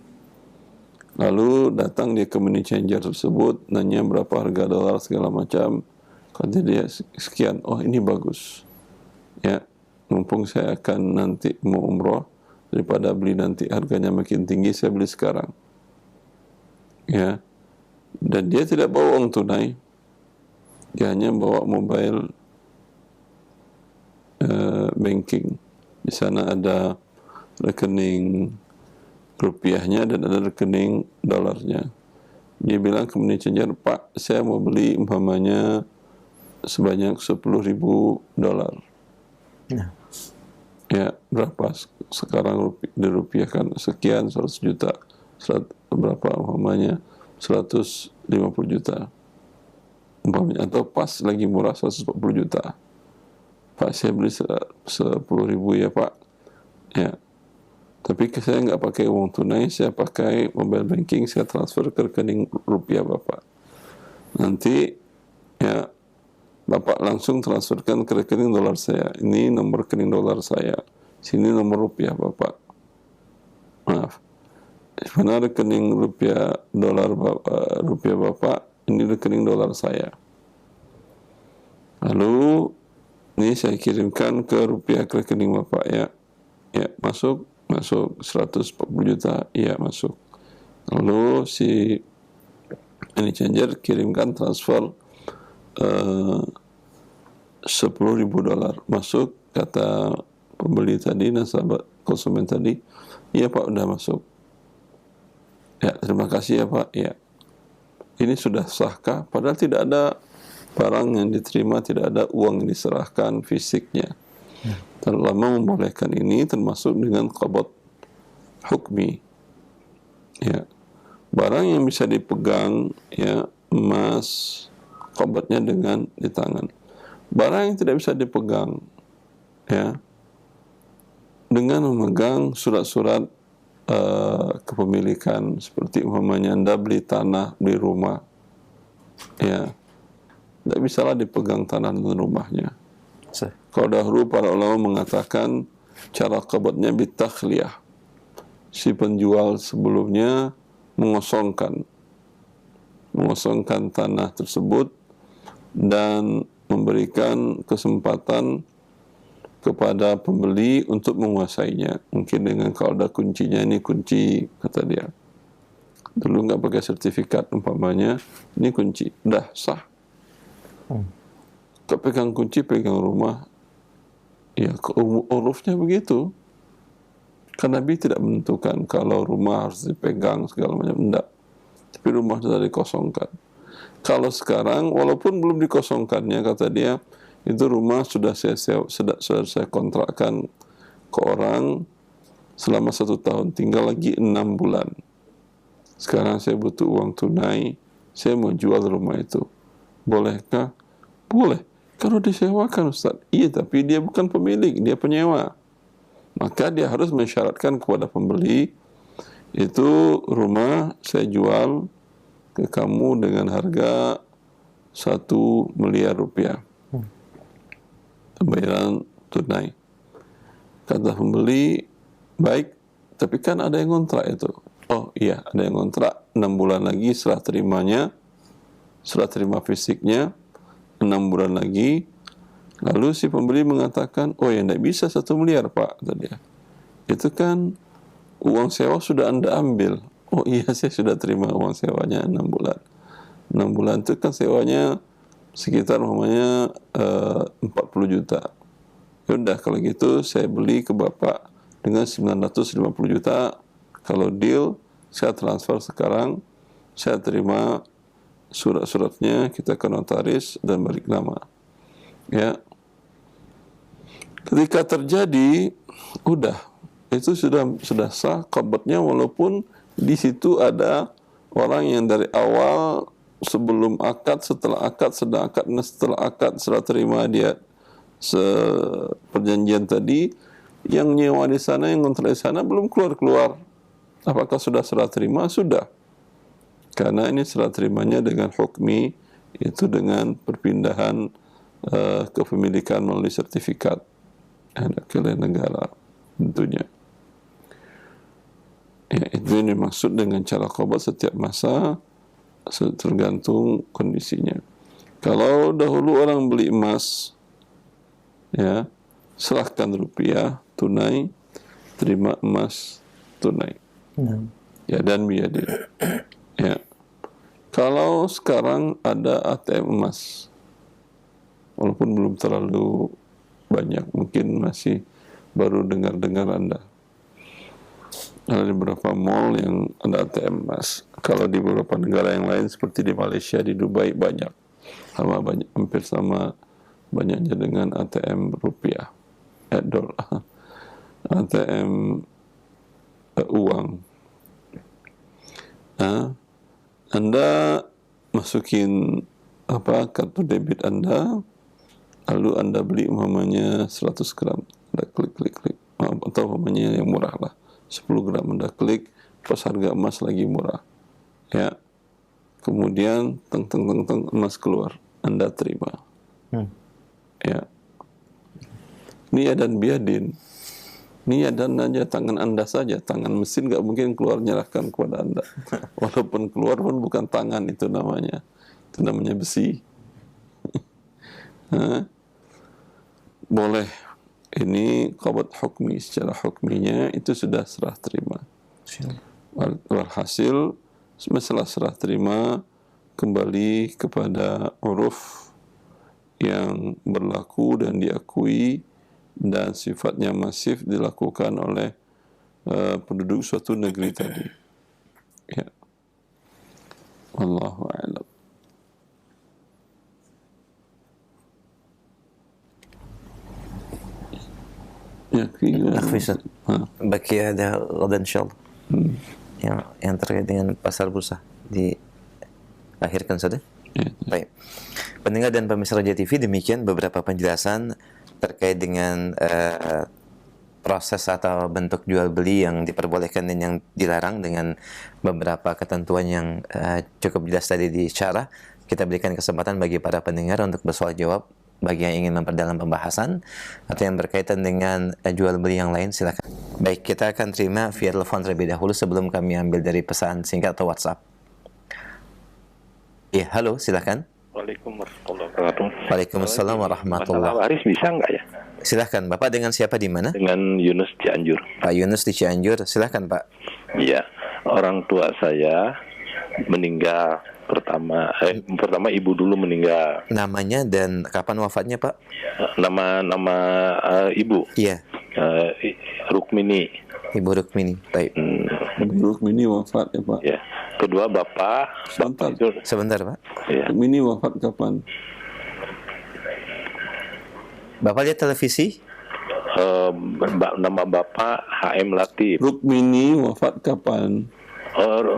Lalu datang dia ke money changer tersebut, nanya berapa harga dolar segala macam. Kata dia sekian. Oh, ini bagus. Ya, mumpung saya akan nanti mau umroh, daripada beli nanti harganya makin tinggi, saya beli sekarang. Ya, dan dia tidak bawa uang tunai, dia hanya bawa mobile banking. Di sana ada rekening rupiahnya dan ada rekening dolarnya. Dia bilang ke money changer, Pak, saya mau beli umpamanya sebanyak 10.000 dolar. Ya, berapa sekarang dirupiahkan? Sekian, 100 juta. Berapa umpamanya? 150 juta. Umpamanya, atau pas lagi murah 140 juta. Pak, saya beli 10.000 ya Pak. Ya. Tapi saya nggak pakai uang tunai, saya pakai mobile banking, saya transfer ke rekening rupiah Bapak. Nanti ya Bapak langsung transferkan ke rekening dolar saya. Ini nomor rekening dolar saya. Sini nomor rupiah Bapak. Maaf. mana rekening rupiah rupiah Bapak, ini rekening dolar saya. Lalu ini saya kirimkan ke rupiah ke rekening Bapak, ya. Ya, masuk 140 juta, iya masuk. Lalu si money changer kirimkan transfer $10.000, masuk, kata pembeli tadi, nasabah konsumen tadi, iya Pak, udah masuk. Ya, terima kasih ya Pak. Ya, ini sudah sahkah? Padahal tidak ada barang yang diterima, tidak ada uang yang diserahkan fisiknya. Terlama membolehkan ini termasuk dengan qabad hukmi. Ya, barang yang bisa dipegang, ya, emas, qabadnya dengan di tangan. Barang yang tidak bisa dipegang, ya, dengan memegang surat-surat kepemilikan, seperti umpamanya Anda beli tanah, beli rumah, ya, tidak bisalah dipegang tanah dan rumahnya. Kalau dahulu para ulama mengatakan cara qabadnya bitakhliyah, si penjual sebelumnya mengosongkan tanah tersebut dan memberikan kesempatan kepada pembeli untuk menguasainya. Mungkin dengan kalau ada kuncinya, ini kunci, kata dia. Dulu nggak pakai sertifikat, umpamanya ini kunci, dah sah. Kau pegang kunci, pegang rumah, ya urufnya begitu. Karena Nabi tidak menentukan kalau rumah harus dipegang segala macam, enggak. Tapi rumah sudah dikosongkan. Kalau sekarang, walaupun belum dikosongkannya, kata dia, itu rumah sudah saya kontrakkan ke orang selama 1 tahun, tinggal lagi 6 bulan. Sekarang saya butuh uang tunai, saya mau jual rumah itu. Bolehkah? Boleh. Kalau disewakan, Ustaz. Iya, tapi dia bukan pemilik, dia penyewa. Maka dia harus mensyaratkan kepada pembeli, itu rumah saya jual ke kamu dengan harga 1 miliar rupiah. Pembayaran tunai. Kata pembeli, baik, tapi kan ada yang kontrak itu. Oh iya, ada yang kontrak 6 bulan lagi setelah terima fisiknya, 6 bulan lagi. Lalu si pembeli mengatakan, oh ya, tidak bisa 1 miliar Pak, kata dia. Itu kan uang sewa sudah Anda ambil. Oh iya, saya sudah terima uang sewanya 6 bulan. 6 bulan itu kan sewanya sekitar namanya 40 juta. Yaudah, kalau gitu saya beli ke Bapak dengan 950 juta. Kalau deal, saya transfer sekarang, saya terima surat-suratnya, kita ke notaris dan balik nama. Ya, ketika terjadi, udah, itu sudah sah qabadnya, walaupun di situ ada orang yang dari awal, sebelum akad, setelah akad, sedang akad, dan setelah akad, setelah terima dia perjanjian tadi, yang nyewa di sana, yang kontrak di sana belum keluar. Apakah sudah serah terima? Sudah. Karena ini serah terimanya dengan hukmi, itu dengan perpindahan kepemilikan melalui sertifikat ke negara tentunya. Ya, itu yang dimaksud dengan cara qabad setiap masa, tergantung kondisinya. Kalau dahulu orang beli emas, ya, serahkan rupiah tunai, terima emas tunai. Ya, dan biadil. Ya. Kalau sekarang ada ATM emas, walaupun belum terlalu banyak, mungkin masih baru dengar Anda. Ada beberapa mall yang ada ATM emas. Kalau di beberapa negara yang lain seperti di Malaysia, di Dubai banyak, hampir sama banyaknya dengan ATM rupiah, dolar, ATM uang. Nah, Anda masukin kartu debit Anda, lalu Anda beli umpamanya 100 gram, Anda klik, atau umpamanya yang murah lah, 10 gram Anda klik, pas harga emas lagi murah, ya, kemudian teng emas keluar, Anda terima. Ya, ini dan biadin. Niadan aja tangan Anda saja, tangan mesin nggak mungkin keluar nyerahkan kepada Anda. Walaupun keluar pun bukan tangan itu namanya besi. Boleh. Ini qabd hukmi, secara hukminya itu sudah serah terima. Walhasil masalah serah terima kembali kepada uruf yang berlaku dan diakui dan sifatnya masif dilakukan oleh penduduk suatu negeri tadi. Ya. Wallahu a'lam. Akhwi Ustaz, baki ada غدا insyaallah. Yang terkait dengan pasar bursa diakhirkan sudah. Baik. Pendengar dan pemirsa Roja TV, demikian beberapa penjelasan terkait dengan proses atau bentuk jual beli yang diperbolehkan dan yang dilarang dengan beberapa ketentuan yang cukup jelas tadi di syarah. Kita berikan kesempatan bagi para pendengar untuk bersoal jawab. Bagi yang ingin memperdalam pembahasan atau yang berkaitan dengan jual beli yang lain, silakan. Baik, kita akan terima via telepon terlebih dahulu sebelum kami ambil dari pesan singkat atau WhatsApp. Ya, halo, silakan. Waalaikumsalam warahmatullahi wabarakatuh. Waalaikumsalam warahmatullahi Masalah waris bisa nggak ya? Silakan, Bapak dengan siapa di mana? Dengan Yunus Cianjur. Pak Yunus di Cianjur, silakan Pak. Iya, orang tua saya meninggal pertama ibu dulu meninggal. Namanya dan kapan wafatnya Pak? Nama ibu. Iya. Rukmini. Ibu Rukmini. Baik. Ibu Rukmini wafat ya Pak. Ya. Kedua bapak. Sebentar Pak. Ya. Rukmini wafat kapan? Bapak lihat televisi? Nama bapak HM Latif. Rukmini wafat kapan?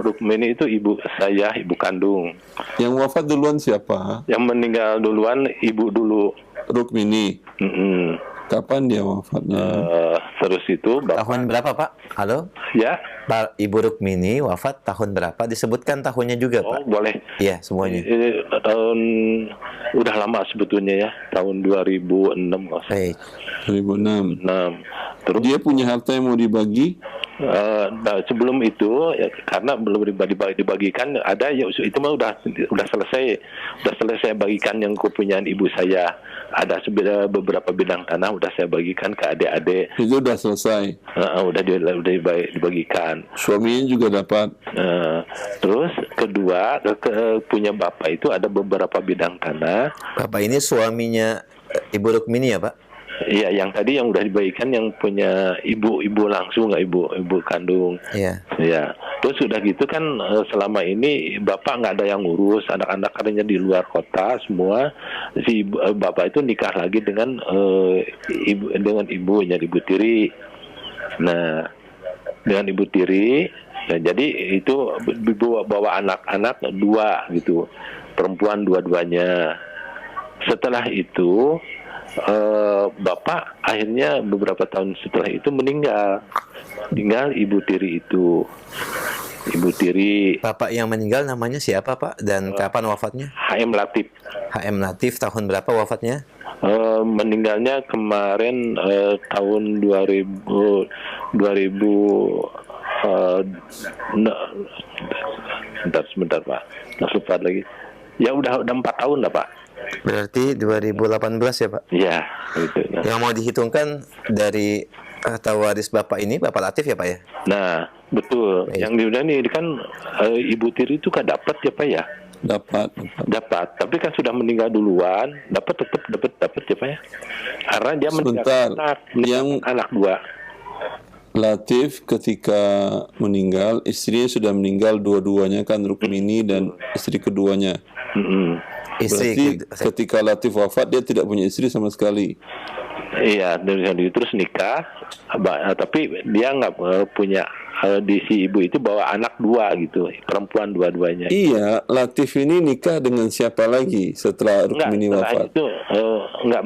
Rukmini itu ibu saya, ibu kandung. Yang wafat duluan siapa? Yang meninggal duluan ibu dulu. Rukmini. Kapan dia wafatnya? Terus itu bapak. Tahun berapa Pak? Halo? Ya. Pak, Ibu Rukmini wafat tahun berapa? Disebutkan tahunnya juga Pak. Oh boleh. Iya semuanya. Tahun udah lama sebetulnya ya, tahun 2006 nggak usah. Baik. 2006. 6. Terus Dia punya harta yang mau dibagi? sebelum itu ya, karena belum dibagikan ada ya itu mah udah selesai bagikan yang kepunyaan ibu saya. Ada beberapa bidang tanah udah saya bagikan ke adik-adik. Itu udah selesai. Udah dibagikan. Suaminya juga dapat. Terus kedua punya bapak itu ada beberapa bidang tanah. Bapak ini suaminya Ibu Rukmini ya Pak? Iya, yang tadi yang udah dibagikan yang punya ibu langsung, nggak ibu kandung. Iya. Ya, terus sudah gitu kan selama ini bapak nggak ada yang ngurus, anak-anak karenanya di luar kota semua. Si bapak itu nikah lagi dengan ibunya, ibu tiri. Nah, dengan ibu tiri, nah, jadi itu bawa anak-anak 2 gitu, perempuan dua-duanya. Setelah itu bapak akhirnya beberapa tahun setelah itu meninggal ibu tiri itu. Ibu tiri. Bapak yang meninggal namanya siapa Pak? Dan kapan wafatnya? HM Latif. HM Latif tahun berapa wafatnya? Meninggalnya kemarin tahun 2000 sebentar Pak. Lupa lagi. Ya udah 4 tahun lah Pak. Berarti 2018 ya Pak? Iya, gitu. Nah. Yang mau dihitungkan dari harta waris Bapak ini, Bapak Latif ya Pak ya? Nah, betul. Baik. Yang diudah ini kan ibu tiri itu kan dapat ya Pak ya? Dapat. Tapi kan sudah meninggal duluan, dapat ya Pak ya? Karena dia meninggal anak 2. Latif ketika meninggal, istrinya sudah meninggal dua-duanya kan, Rukmini dan istri keduanya. Berarti ketika Latif wafat dia tidak punya istri sama sekali. Iya, terus nikah, tapi dia nggak punya di si ibu itu bawa anak 2 gitu, perempuan dua-duanya. Iya, Latif ini nikah dengan siapa lagi setelah Rukmini wafat? Itu nggak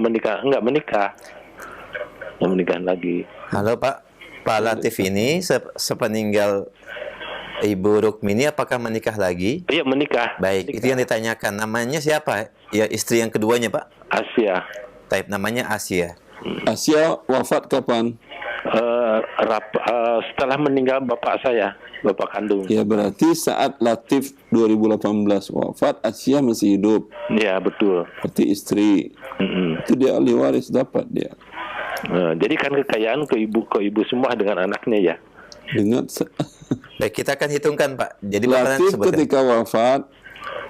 menikah lagi. Halo Pak Latif ini sepeninggal Ibu Rukmini apakah menikah lagi? Iya, menikah. Baik, itu yang ditanyakan. Namanya siapa? Ya, istri yang keduanya, Pak? Asia. Namanya Asia. Asia wafat kapan? setelah meninggal bapak saya, bapak kandung. Ya berarti saat Latif 2018 wafat, Asia masih hidup. Ya betul. Berarti istri. Itu dia ahli waris, dapat dia. Jadi kan kekayaan ke ibu semua dengan anaknya ya. Dengan Baik, kita akan hitungkan Pak. Jadi Latif ketika wafat,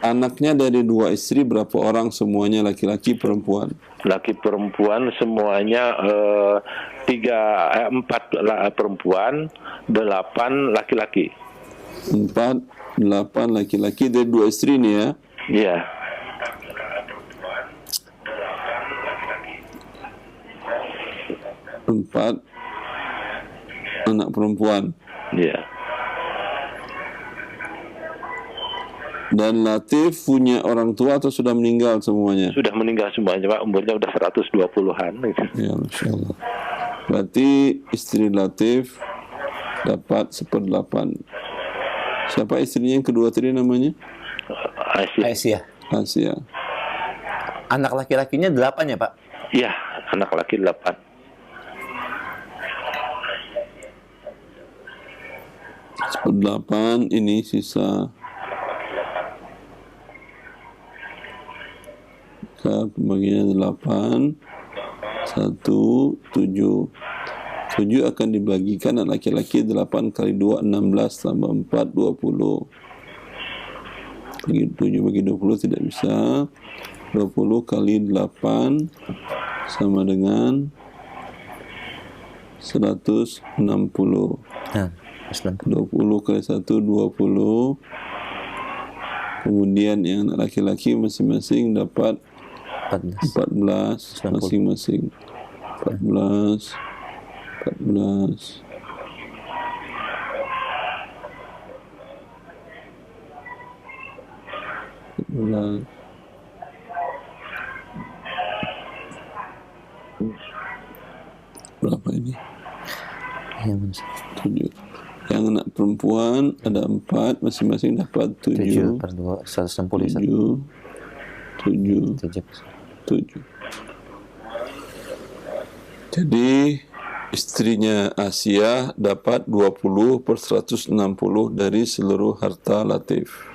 anaknya dari 2 istri berapa orang? Semuanya laki-laki perempuan? Laki perempuan semuanya 4 perempuan, 8 laki-laki. 4, 8 laki-laki dari 2 istri nih ya? Iya. Empat anak perempuan. Iya. Dan Latif punya orang tua atau sudah meninggal semuanya? Sudah meninggal semuanya Pak, umurnya udah 120-an. Ya, Masya Allah. Berarti istri Latif dapat 1/8. Siapa istrinya yang kedua tadi namanya? Aisyah. Asia. Anak laki-lakinya 8 ya Pak? Iya, anak laki 8. Delapan, ini sisa pembagiannya 8, 1, 7. 7 akan dibagikan anak laki-laki 8 kali 2, 16 tambah 4, 20. 7 bagi 20 tidak bisa. 20 kali 8 sama dengan 160. Nah, 20 kali 1, 20. Kemudian yang anak laki-laki masing-masing dapat 14 masing-masing. 14. Berapa ini? 7. Yang anak perempuan ada 4, masing-masing dapat 7. 7/2, 160. 7. Jadi istrinya Asia dapat 20/160 dari seluruh harta Latif.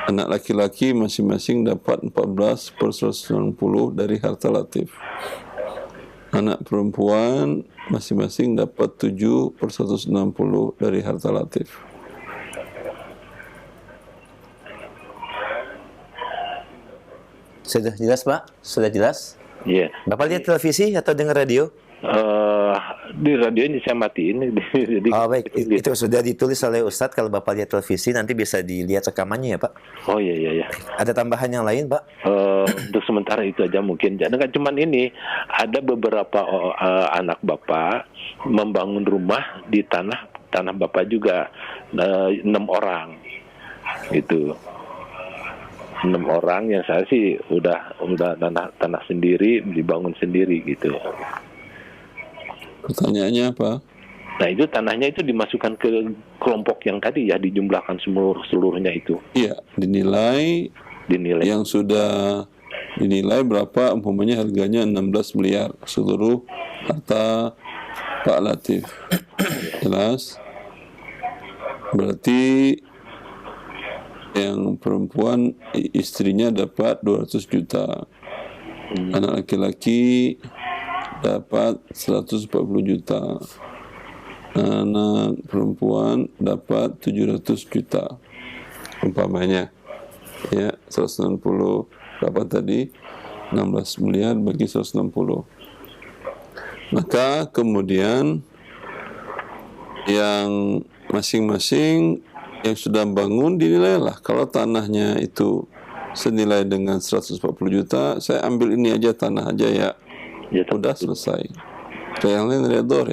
Anak laki-laki masing-masing dapat 14/160 dari harta Latif. Anak perempuan masing-masing dapat 7/160 dari harta Latif. Sudah jelas Pak? Sudah jelas? Iya. Bapak lihat televisi atau dengar radio? Di radio ini saya matiin. Jadi Oh baik, itu sudah ditulis oleh Ustadz. Kalau Bapak lihat televisi nanti bisa dilihat rekamannya ya Pak. Oh iya. Ada tambahan yang lain Pak? Untuk sementara itu aja mungkin. Jadi kan cuman ini, ada beberapa anak Bapak membangun rumah di tanah Bapak juga, 6 orang gitu. 6 orang yang saya sih udah tanah sendiri, dibangun sendiri gitu. Pertanyaannya apa? Nah itu tanahnya itu dimasukkan ke kelompok yang tadi ya, dijumlahkan seluruhnya itu. Iya, dinilai yang sudah dinilai berapa, umpamanya harganya 16 miliar seluruh harta Pak Latif. Jelas? Berarti yang perempuan istrinya dapat 200 juta. Anak laki-laki dapat 140 juta. Anak perempuan dapat 700 juta. Umpamanya. Ya, 160 berapa tadi? 16 miliar bagi 160. Maka kemudian yang masing-masing yang sudah bangun dinilailah. Kalau tanahnya itu senilai dengan 140 juta, saya ambil ini aja, tanah aja ya. Udah selesai. Yang lain redo.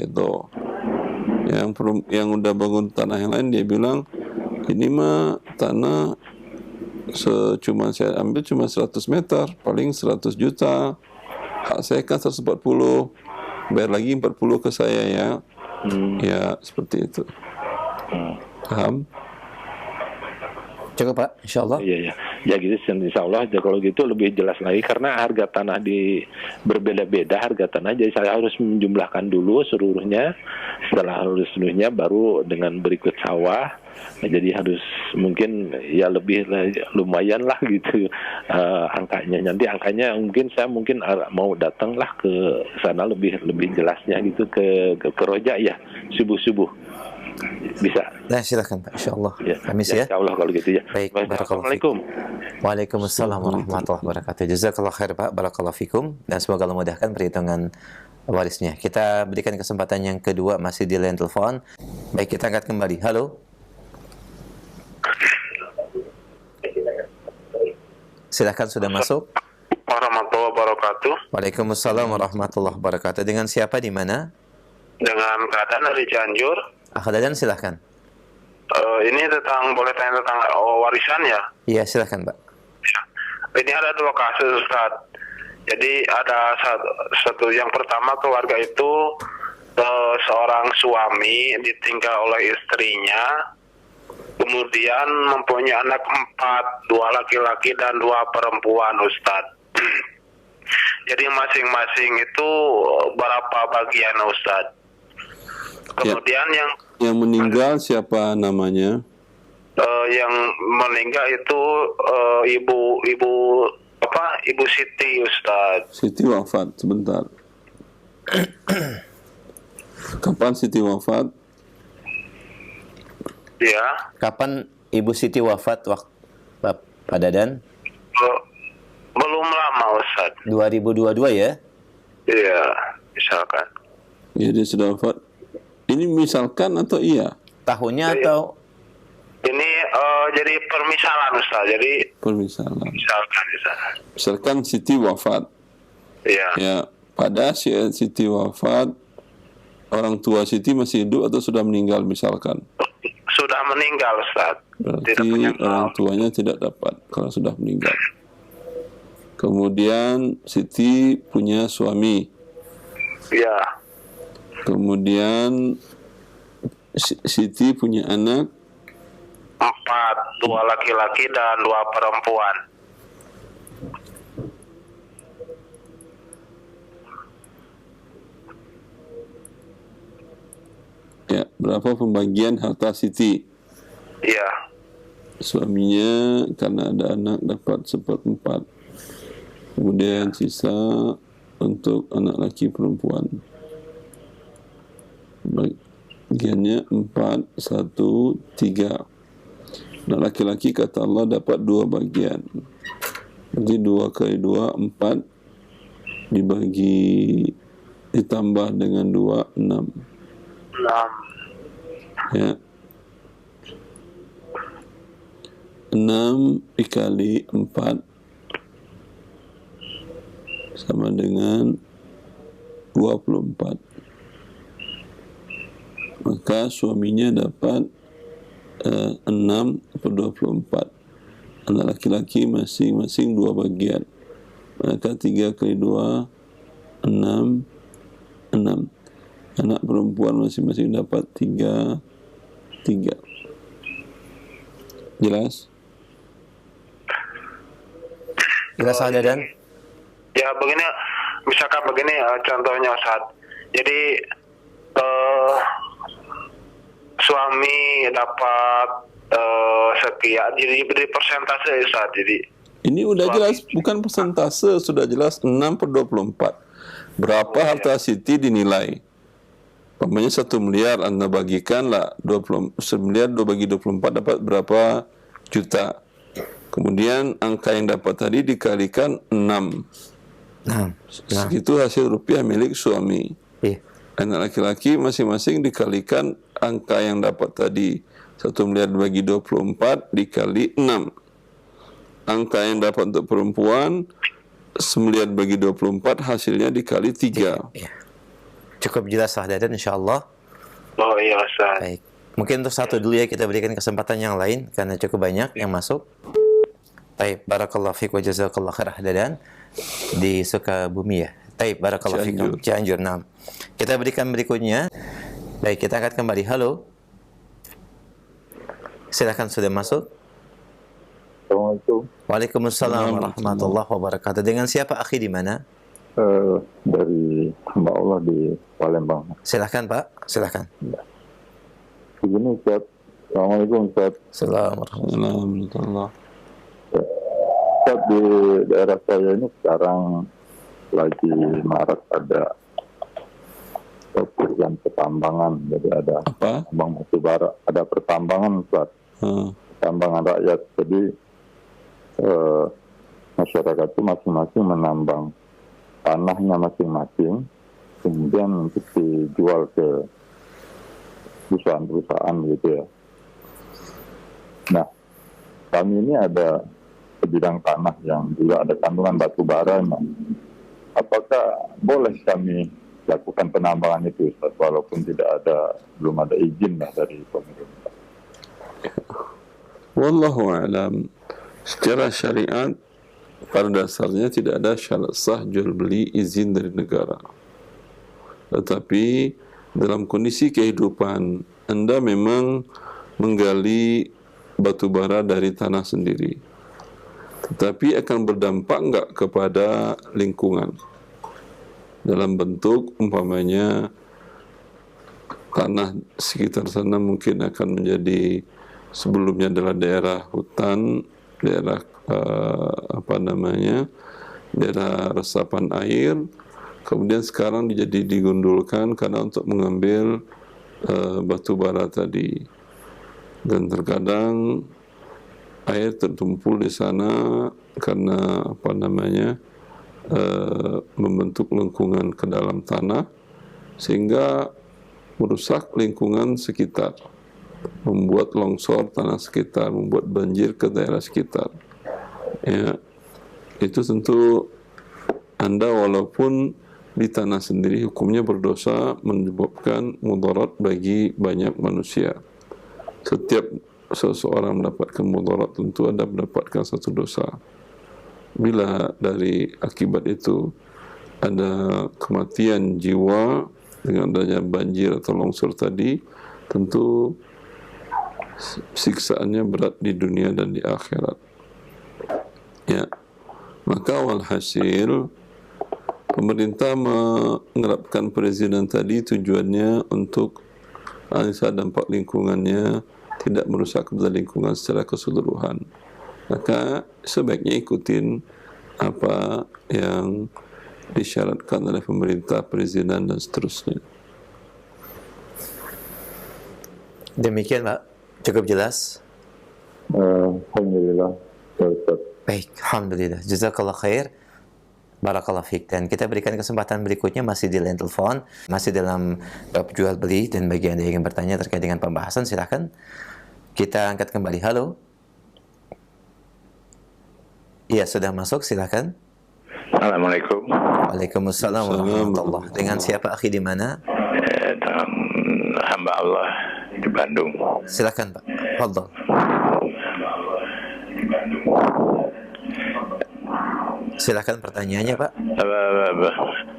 Yang udah bangun tanah yang lain, dia bilang ini mah tanah cuma saya ambil cuma 100 meter, paling 100 juta. Hak saya kan 140, bayar lagi 40 ke saya ya. Ya seperti itu. Paham? Cukup Pak, insya Allah. Iya. Ya gitu, insya Allah kalau gitu lebih jelas lagi karena harga tanah berbeda-beda harga tanah. Jadi saya harus menjumlahkan dulu seluruhnya. Setelah lulus seluruhnya baru dengan berikut sawah. Jadi harus mungkin ya lebih lumayan lah gitu angkanya. Nanti angkanya mungkin saya mau datang lah ke sana lebih jelasnya gitu ke Roja ya subuh-subuh. Bisa. Nah, silakan Pak, insyaallah. Ya, Kamis ya. Insyaallah kalau gitu ya. Baik, barakallahu Assalamualaikum. Waalaikumsalam warahmatullahi wabarakatuh. Jazakallahu khair Pak, barakallahu fikum, dan semoga Allah mudahkan perhitungan warisnya. Kita berikan kesempatan yang kedua masih di line telepon. Baik, kita angkat kembali. Halo. Silakan, sudah masuk. Warahmatullahi wabarakatuh. Waalaikumsalam warahmatullahi wabarakatuh. Dengan siapa, di mana? Dengan keadaan dari Cianjur. Dadan, silahkan. Ini boleh tanya tentang warisan ya? Iya, silahkan Pak. Ya. Ini ada dua kasus Ustaz. Jadi ada satu yang pertama, keluarga itu seorang suami ditinggal oleh istrinya, kemudian mempunyai anak 4, 2 laki-laki dan 2 perempuan Ustaz. Jadi masing-masing itu berapa bagian Ustaz? Kemudian yang meninggal siapa namanya? Yang meninggal itu Ibu Siti Ustaz. Siti wafat, sebentar. Kapan Siti wafat? Ya. Kapan Ibu Siti wafat, Pak Dadan? Belum lama Ustaz. 2022 ya? Iya, misalkan. Ya, dia sudah wafat. Ini misalkan atau iya? Tahunnya atau? Ini jadi permisalan Ustaz. Jadi Permisalan. Misalkan Siti wafat. Iya. Ya, pada Siti wafat, orang tua Siti masih hidup atau sudah meninggal misalkan? Sudah meninggal Ustaz. Berarti orang tuanya tidak dapat kalau sudah meninggal. Kemudian Siti punya suami. Iya. Kemudian Siti punya anak 4, 2 laki-laki dan 2 perempuan. Ya, berapa pembagian harta Siti? Iya. Suaminya karena ada anak dapat 1/4. Kemudian sisa untuk anak laki perempuan. Bagiannya 4, 1, 3. Anak laki-laki kata Allah dapat 2 bagian. Jadi 2 kali 2, 4. Ditambah dengan 2, 6. 6. Ya. 6 dikali 4 sama dengan 24. Maka suaminya dapat 6/24. Anak laki-laki masing-masing 2 bagian. Maka 3 kali 2, 6. Anak perempuan masing-masing dapat 3. Jelas? Jelas Dadan? Ya begini, misalkan begini contohnya Ustaz. Jadi suami dapat sekian, jadi beri persentase Ustaz. Jadi ini udah jelas, bukan persentase, sudah jelas 6/24. Berapa harta Siti dinilai? Pamannya 1 miliar, Anda bagikan lah 1 miliar 2 bagi 24 dapat berapa juta. Kemudian angka yang dapat tadi dikalikan 6. Segitu hasil rupiah milik suami. Anak laki-laki masing-masing dikalikan angka yang dapat tadi 1 miliar bagi 24 dikali 6. Angka yang dapat untuk perempuan 1 miliar bagi 24 hasilnya dikali 3. Cukup jelas Dadan, insyaallah. Oh iya Ustaz. Baik. Mungkin untuk satu dulu ya, kita berikan kesempatan yang lain karena cukup banyak yang masuk. Baik, barakallahu fiik wa jazakallahu khair Dadan di Sukabumi ya. Baik, barakallahu fiikum. Cianjur. Nah, kita berikan berikutnya. Baik, kita angkat kembali. Halo. Silakan, sudah masuk. Assalamualaikum. Waalaikumsalam warahmatullahi wabarakatuh. Dengan siapa akhi di mana? Dari hamba Allah di Palembang. Silahkan Pak, silahkan. Begini Ustaz. Assalamualaikum Ustaz. Assalamualaikum. Ustaz, di daerah saya ini sekarang lagi marak ada pekerjaan pertambangan. Jadi ada tambang batu bara, ada pertambangan Ustaz. Pertambangan rakyat. Jadi masyarakat itu masing-masing menambang tanahnya masing-masing, kemudian untuk dijual ke perusahaan-perusahaan gitu ya. Nah, kami ini ada sebidang tanah yang juga ada kandungan batu bara. Apakah boleh kami lakukan penambangan itu, Ustaz, walaupun belum ada izin lah dari pemerintah? Wallahu a'lam. Secara syariat pada dasarnya tidak ada syarat sah jual beli izin dari negara. Tetapi dalam kondisi kehidupan Anda memang menggali batu bara dari tanah sendiri, tetapi akan berdampak enggak kepada lingkungan dalam bentuk umpamanya tanah sekitar sana mungkin akan menjadi sebelumnya adalah daerah hutan, daerah daerah resapan air, kemudian sekarang digundulkan karena untuk mengambil batu bara tadi, dan terkadang air tertumpul di sana karena membentuk lengkungan ke dalam tanah sehingga merusak lingkungan sekitar, membuat longsor tanah sekitar, membuat banjir ke daerah sekitar. Ya, itu tentu Anda walaupun di tanah sendiri hukumnya berdosa, menyebabkan mudarat bagi banyak manusia. Setiap seseorang mendapatkan mudarat tentu Anda mendapatkan satu dosa. Bila dari akibat itu ada kematian jiwa dengan adanya banjir atau longsor tadi, tentu siksaannya berat di dunia dan di akhirat. Ya, maka walhasil pemerintah menerapkan perizinan tadi tujuannya untuk analisa dampak lingkungannya tidak merusak lingkungan secara keseluruhan. Maka sebaiknya ikutin apa yang disyaratkan oleh pemerintah, perizinan dan seterusnya. Demikian Pak, cukup jelas. Alhamdulillah. Baik, alhamdulillah. Jazakallah khair. Barakallah fiik. Dan kita berikan kesempatan berikutnya masih di line telepon, masih dalam bab jual beli, dan bagi Anda yang ingin bertanya terkait dengan pembahasan silakan kita angkat kembali. Halo. Iya, sudah masuk, silakan. Assalamualaikum. Waalaikumsalam warahmatullahi. Dengan siapa akhi di mana? Hamba Allah di Bandung. Silakan Pak. Fadhal. Silakan pertanyaannya Pak.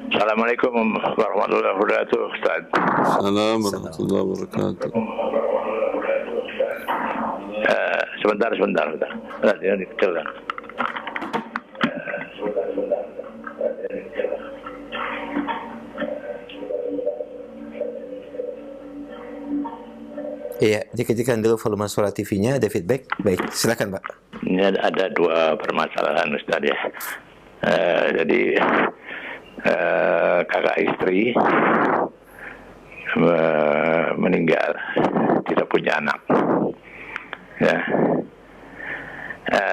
Assalamualaikum warahmatullahi wabarakatuh, Ustaz. Assalamualaikum warahmatullahi wabarakatuh. Sebentar. Ini kecil kan. Iya, dikecilkan dulu volume suara TV-nya, ada feedback. Baik, silakan Pak. Ini ada dua permasalahan Ustaz ya. Jadi kakak istri meninggal, tidak punya anak. Ya.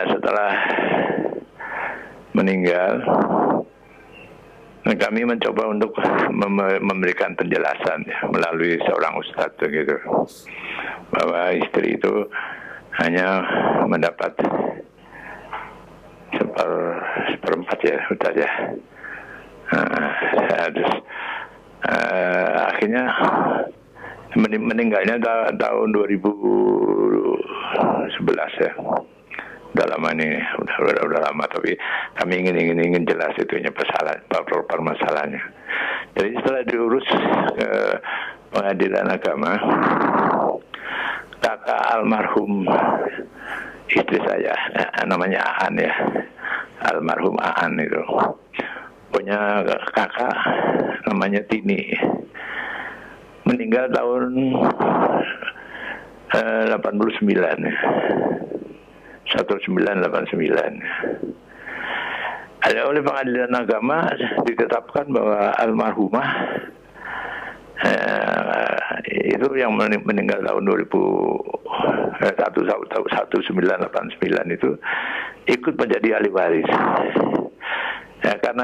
Setelah meninggal, kami mencoba untuk memberikan penjelasan ya, melalui seorang ustadz begitu, bahwa istri itu hanya mendapat seperempat ya Ustaz ya. Akhirnya meninggalnya tahun 2011 ya. Udah lama ini, udah lama, tapi kami ingin jelas itunya permasalahannya. Jadi setelah diurus ke pengadilan agama, kakak almarhum istri saya, namanya Aan ya, almarhum Aan itu, punya kakak namanya Tini, meninggal tahun 89, 1989. Ada oleh pengadilan agama ditetapkan bahwa almarhumah itu yang meninggal tahun 1989 itu ikut menjadi ahli waris. Ya, karena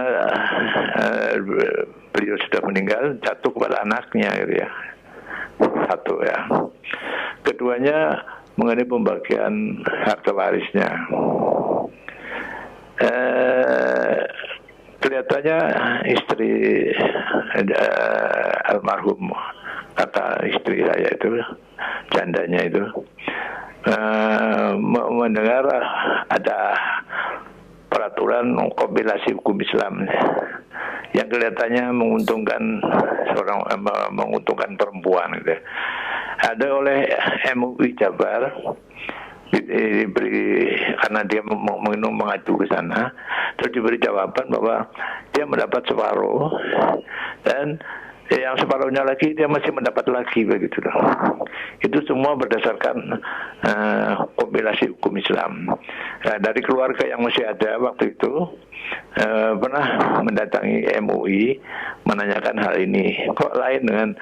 beliau sudah meninggal, jatuh kepada anaknya gitu ya. Satu ya. Keduanya mengenai pembagian harta warisnya. Kelihatannya istri almarhum, kata istri saya itu, jandanya itu, mendengar ada peraturan kompilasi hukum Islam yang kelihatannya menguntungkan menguntungkan perempuan gitu. Ada oleh MUI Jabar, diberi, karena dia mengadu ke sana, terus diberi jawaban bahwa dia mendapat separuh dan yang separuhnya lagi dia masih mendapat lagi begitu. Itu semua berdasarkan kompilasi hukum Islam. Dari keluarga yang masih ada waktu itu pernah mendatangi MUI menanyakan hal ini. Kok lain dengan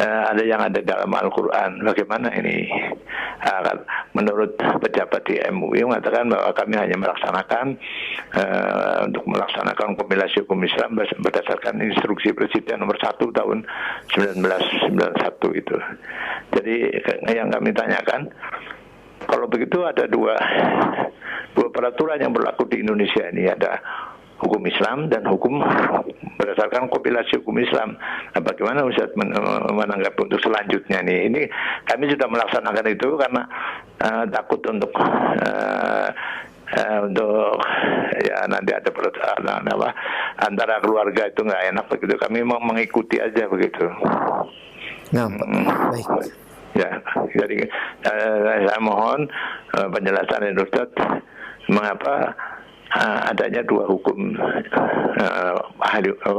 ada yang ada dalam Al-Quran? Bagaimana ini? Menurut pejabat di MUI mengatakan bahwa kami hanya melaksanakan untuk melaksanakan kompilasi hukum Islam berdasarkan instruksi Presiden nomor 1 tahun 1991 itu. Jadi yang kami tanyakan, kalau begitu ada dua peraturan yang berlaku di Indonesia ini, ada hukum Islam dan hukum berdasarkan kompilasi hukum Islam. Nah, bagaimana Ustaz menanggapi untuk selanjutnya nih? Ini kami sudah melaksanakan itu karena takut untuk ya nanti ada antara keluarga itu nggak enak begitu. Kami mau mengikuti aja begitu. Nah, baik. Ya, jadi saya mohon penjelasan dari Ustaz mengapa adanya dua hukum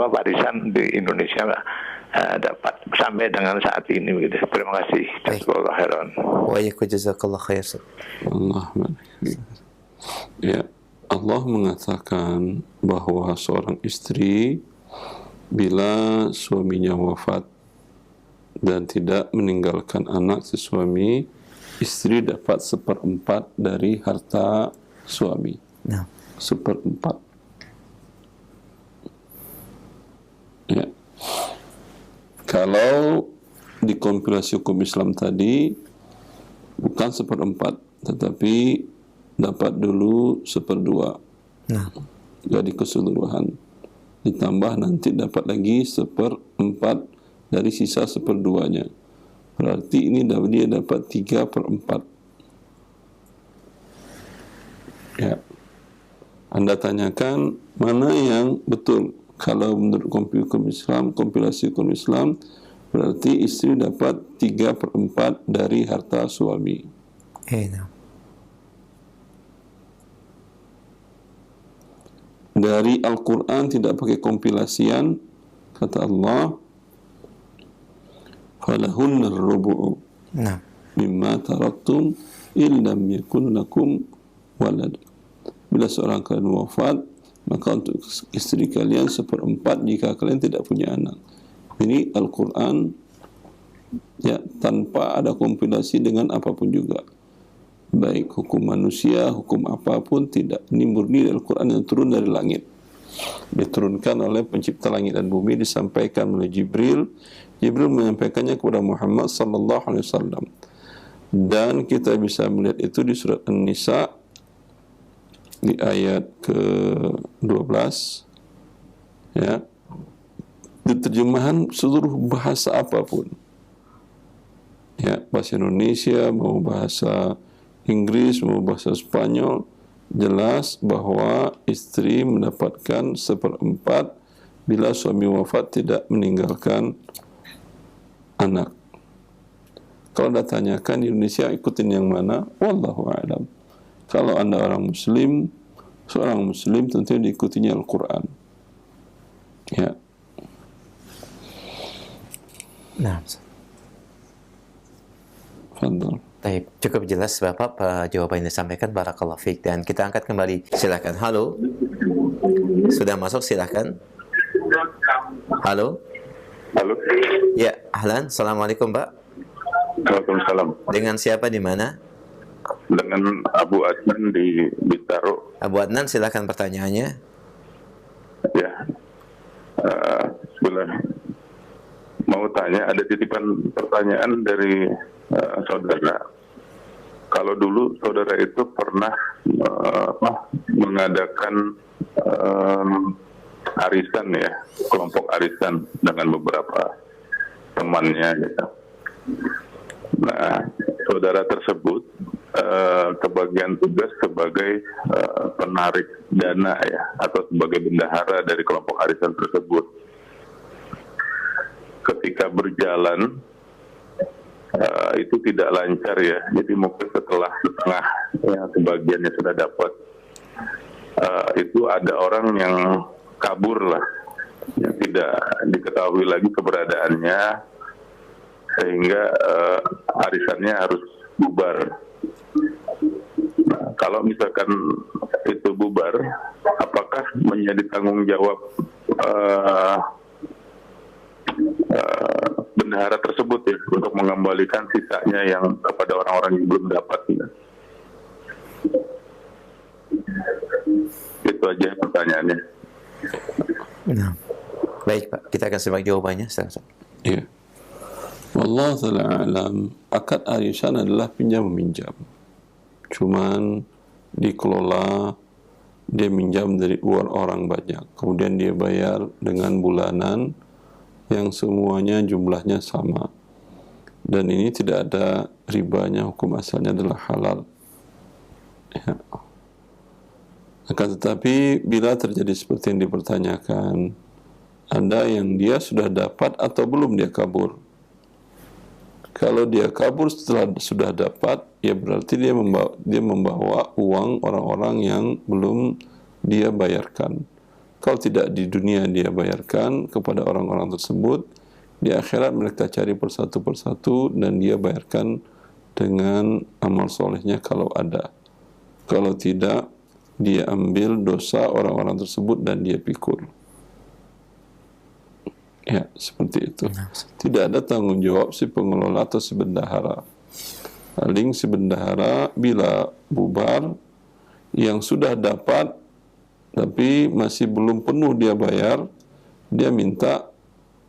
warisan di Indonesia dapat sampai dengan saat ini gitu. Terima kasih. Jazakallahu khairan. Wa jazakallahu khair. Ya, Allah mengatakan bahwa seorang istri bila suaminya wafat dan tidak meninggalkan anak si suami, istri dapat 1/4 dari harta suami. Nah. 1/4. Ya. Kalau di kompilasi hukum Islam tadi bukan 1/4, tetapi dapat dulu 1/2. Nah. Jadi keseluruhan. Ditambah nanti dapat lagi 1/4 dari sisa 1/2-nya. Berarti ini dia dapat 3/4. Ya. Anda tanyakan mana yang betul. Kalau menurut kompilasi hukum Islam, berarti istri dapat 3/4 dari harta suami. Dari Al-Quran tidak pakai kompilasian, kata Allah, falahunna ar-rubu'u mimma taraktum illam yakun lakum walad. Bila seorang kalian wafat, maka untuk istri kalian 1/4 jika kalian tidak punya anak. Ini Al-Quran ya, tanpa ada kompilasi dengan apapun juga, baik hukum manusia, hukum apapun, tidak. Ini murni dari Al-Quran yang turun dari langit, diturunkan oleh pencipta langit dan bumi, disampaikan oleh Jibril. Jibril menyampaikannya kepada Muhammad sallallahu alaihi wasallam. Dan kita bisa melihat itu di surat An-Nisa di ayat ke-12 ya, di terjemahan seluruh bahasa apapun ya, bahasa Indonesia mau bahasa Inggris mau bahasa Spanyol, jelas bahwa istri mendapatkan 1/4 bila suami wafat tidak meninggalkan anak. Kalau anda tanyakan di Indonesia ikutin yang mana, wallahu a'lam. Kalau Anda orang Muslim, seorang Muslim tentunya diikutinya Al-Quran. Ya. Nah, Fadhal. baik, cukup jelas Bapak jawaban yang disampaikan, barakallahu fiik, dan kita angkat kembali. Silakan. Halo. Sudah masuk, silakan. Halo. Halo. Ya, ahlan. Assalamualaikum, Pak. Waalaikumsalam. Dengan siapa di mana? Dengan Abu Adnan di Bintaro. Abu Adnan, silakan pertanyaannya. Ya. Sebelah mau tanya, ada titipan pertanyaan dari saudara. Kalau dulu saudara itu pernah mengadakan arisan ya, kelompok arisan dengan beberapa temannya gitu. Nah, saudara tersebut kebagian tugas sebagai penarik dana ya, atau sebagai bendahara dari kelompok arisan tersebut. Ketika berjalan itu tidak lancar ya, jadi mungkin setelah setengah ya, sebagiannya sudah dapat, itu ada orang yang kabur lah, yang tidak diketahui lagi keberadaannya, sehingga arisannya harus bubar. Nah, kalau misalkan itu bubar, apakah menjadi tanggung jawab bendahara tersebut ya, untuk mengembalikan sisanya yang kepada orang-orang yang belum dapat ya? Itu aja pertanyaannya. Nah, baik Pak, kita akan simak jawabannya. Ya. Wallahu ta'ala alam, akad arisan adalah pinjam meminjam. Cuman dikelola, dia minjam dari uang orang banyak, kemudian dia bayar dengan bulanan yang semuanya jumlahnya sama. Dan ini tidak ada ribanya, hukum asalnya adalah halal. Ya. Akan tetapi bila terjadi seperti yang dipertanyakan, ada yang dia sudah dapat atau belum dia kabur. Kalau dia kabur setelah sudah dapat, ya berarti dia membawa uang orang-orang yang belum dia bayarkan. Kalau tidak di dunia dia bayarkan kepada orang-orang tersebut, di akhirat mereka cari persatu-persatu dan dia bayarkan dengan amal solehnya kalau ada. Kalau tidak, dia ambil dosa orang-orang tersebut dan dia pikul. Ya, seperti itu. Tidak ada tanggung jawab si pengelola atau si bendahara. Paling si bendahara bila bubar, yang sudah dapat tapi masih belum penuh dia bayar, dia minta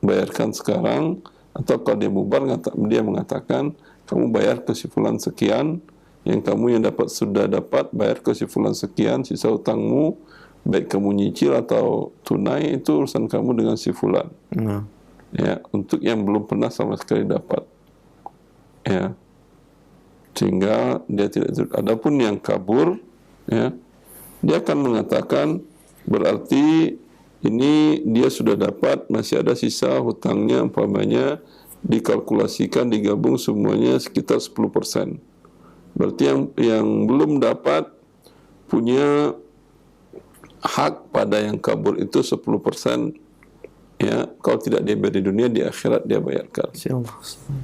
bayarkan sekarang, atau kalau dia bubar dia mengatakan kamu bayar ke si fulan sekian, yang kamu yang dapat sudah dapat bayar ke si fulan sekian, sisa hutangmu baik kamu nyicil atau tunai itu urusan kamu dengan si fulan. Ya, untuk yang belum pernah sama sekali dapat. Ya. Sehingga dia tidak. Adapun yang kabur, ya, dia akan mengatakan berarti ini dia sudah dapat, masih ada sisa hutangnya, umpamanya dikalkulasikan digabung semuanya sekitar 10%. Berarti yang belum dapat punya hak pada yang kabur itu 10%. Ya, kalau tidak dia bayar di dunia, di akhirat dia bayarkan.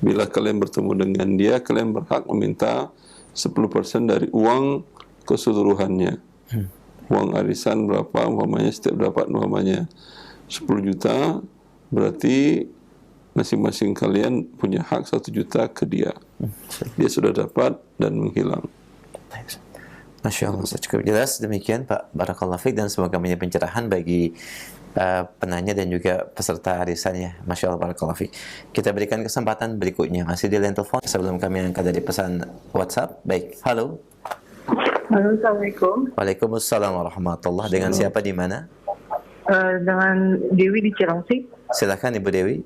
Bila kalian bertemu dengan dia, kalian berhak meminta 10% dari uang keseluruhannya. Uang arisan berapa, umpamanya setiap dapat umpamanya 10 juta, berarti masing-masing kalian punya hak 1 juta ke dia. Dia sudah dapat dan menghilang. Masya Allah, cukup jelas. Demikian Pak, barakallahu fiik, dan semoga menjadi pencerahan bagi penanya dan juga peserta arisannya. Masya Allah, barakallahu fiik. Kita berikan kesempatan berikutnya, masih di line telepon sebelum kami angkat dari pesan WhatsApp. Baik, halo. Halo, Assalamualaikum. Waalaikumsalam warahmatullahi. Dengan siapa di mana? Dengan Dewi di Cilengsi. Silakan Ibu Dewi.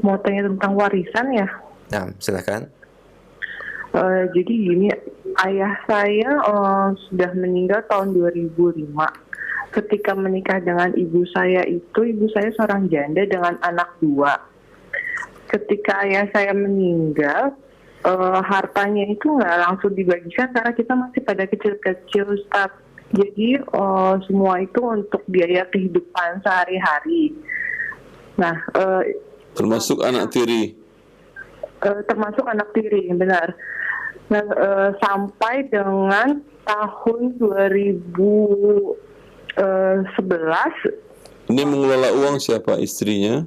Mau tanya tentang warisan ya? Nah, silakan. Jadi gini, ayah saya sudah meninggal tahun 2005. Ketika menikah dengan ibu saya seorang janda dengan anak 2. Ketika ayah saya meninggal, hartanya itu nggak langsung dibagikan karena kita masih pada kecil-kecil, Ustaz. Jadi semua itu untuk biaya kehidupan sehari-hari. Nah, termasuk anak tiri. Termasuk anak tiri, benar. Nah, sampai dengan tahun 2011. Ini mengelola uang siapa? Istrinya?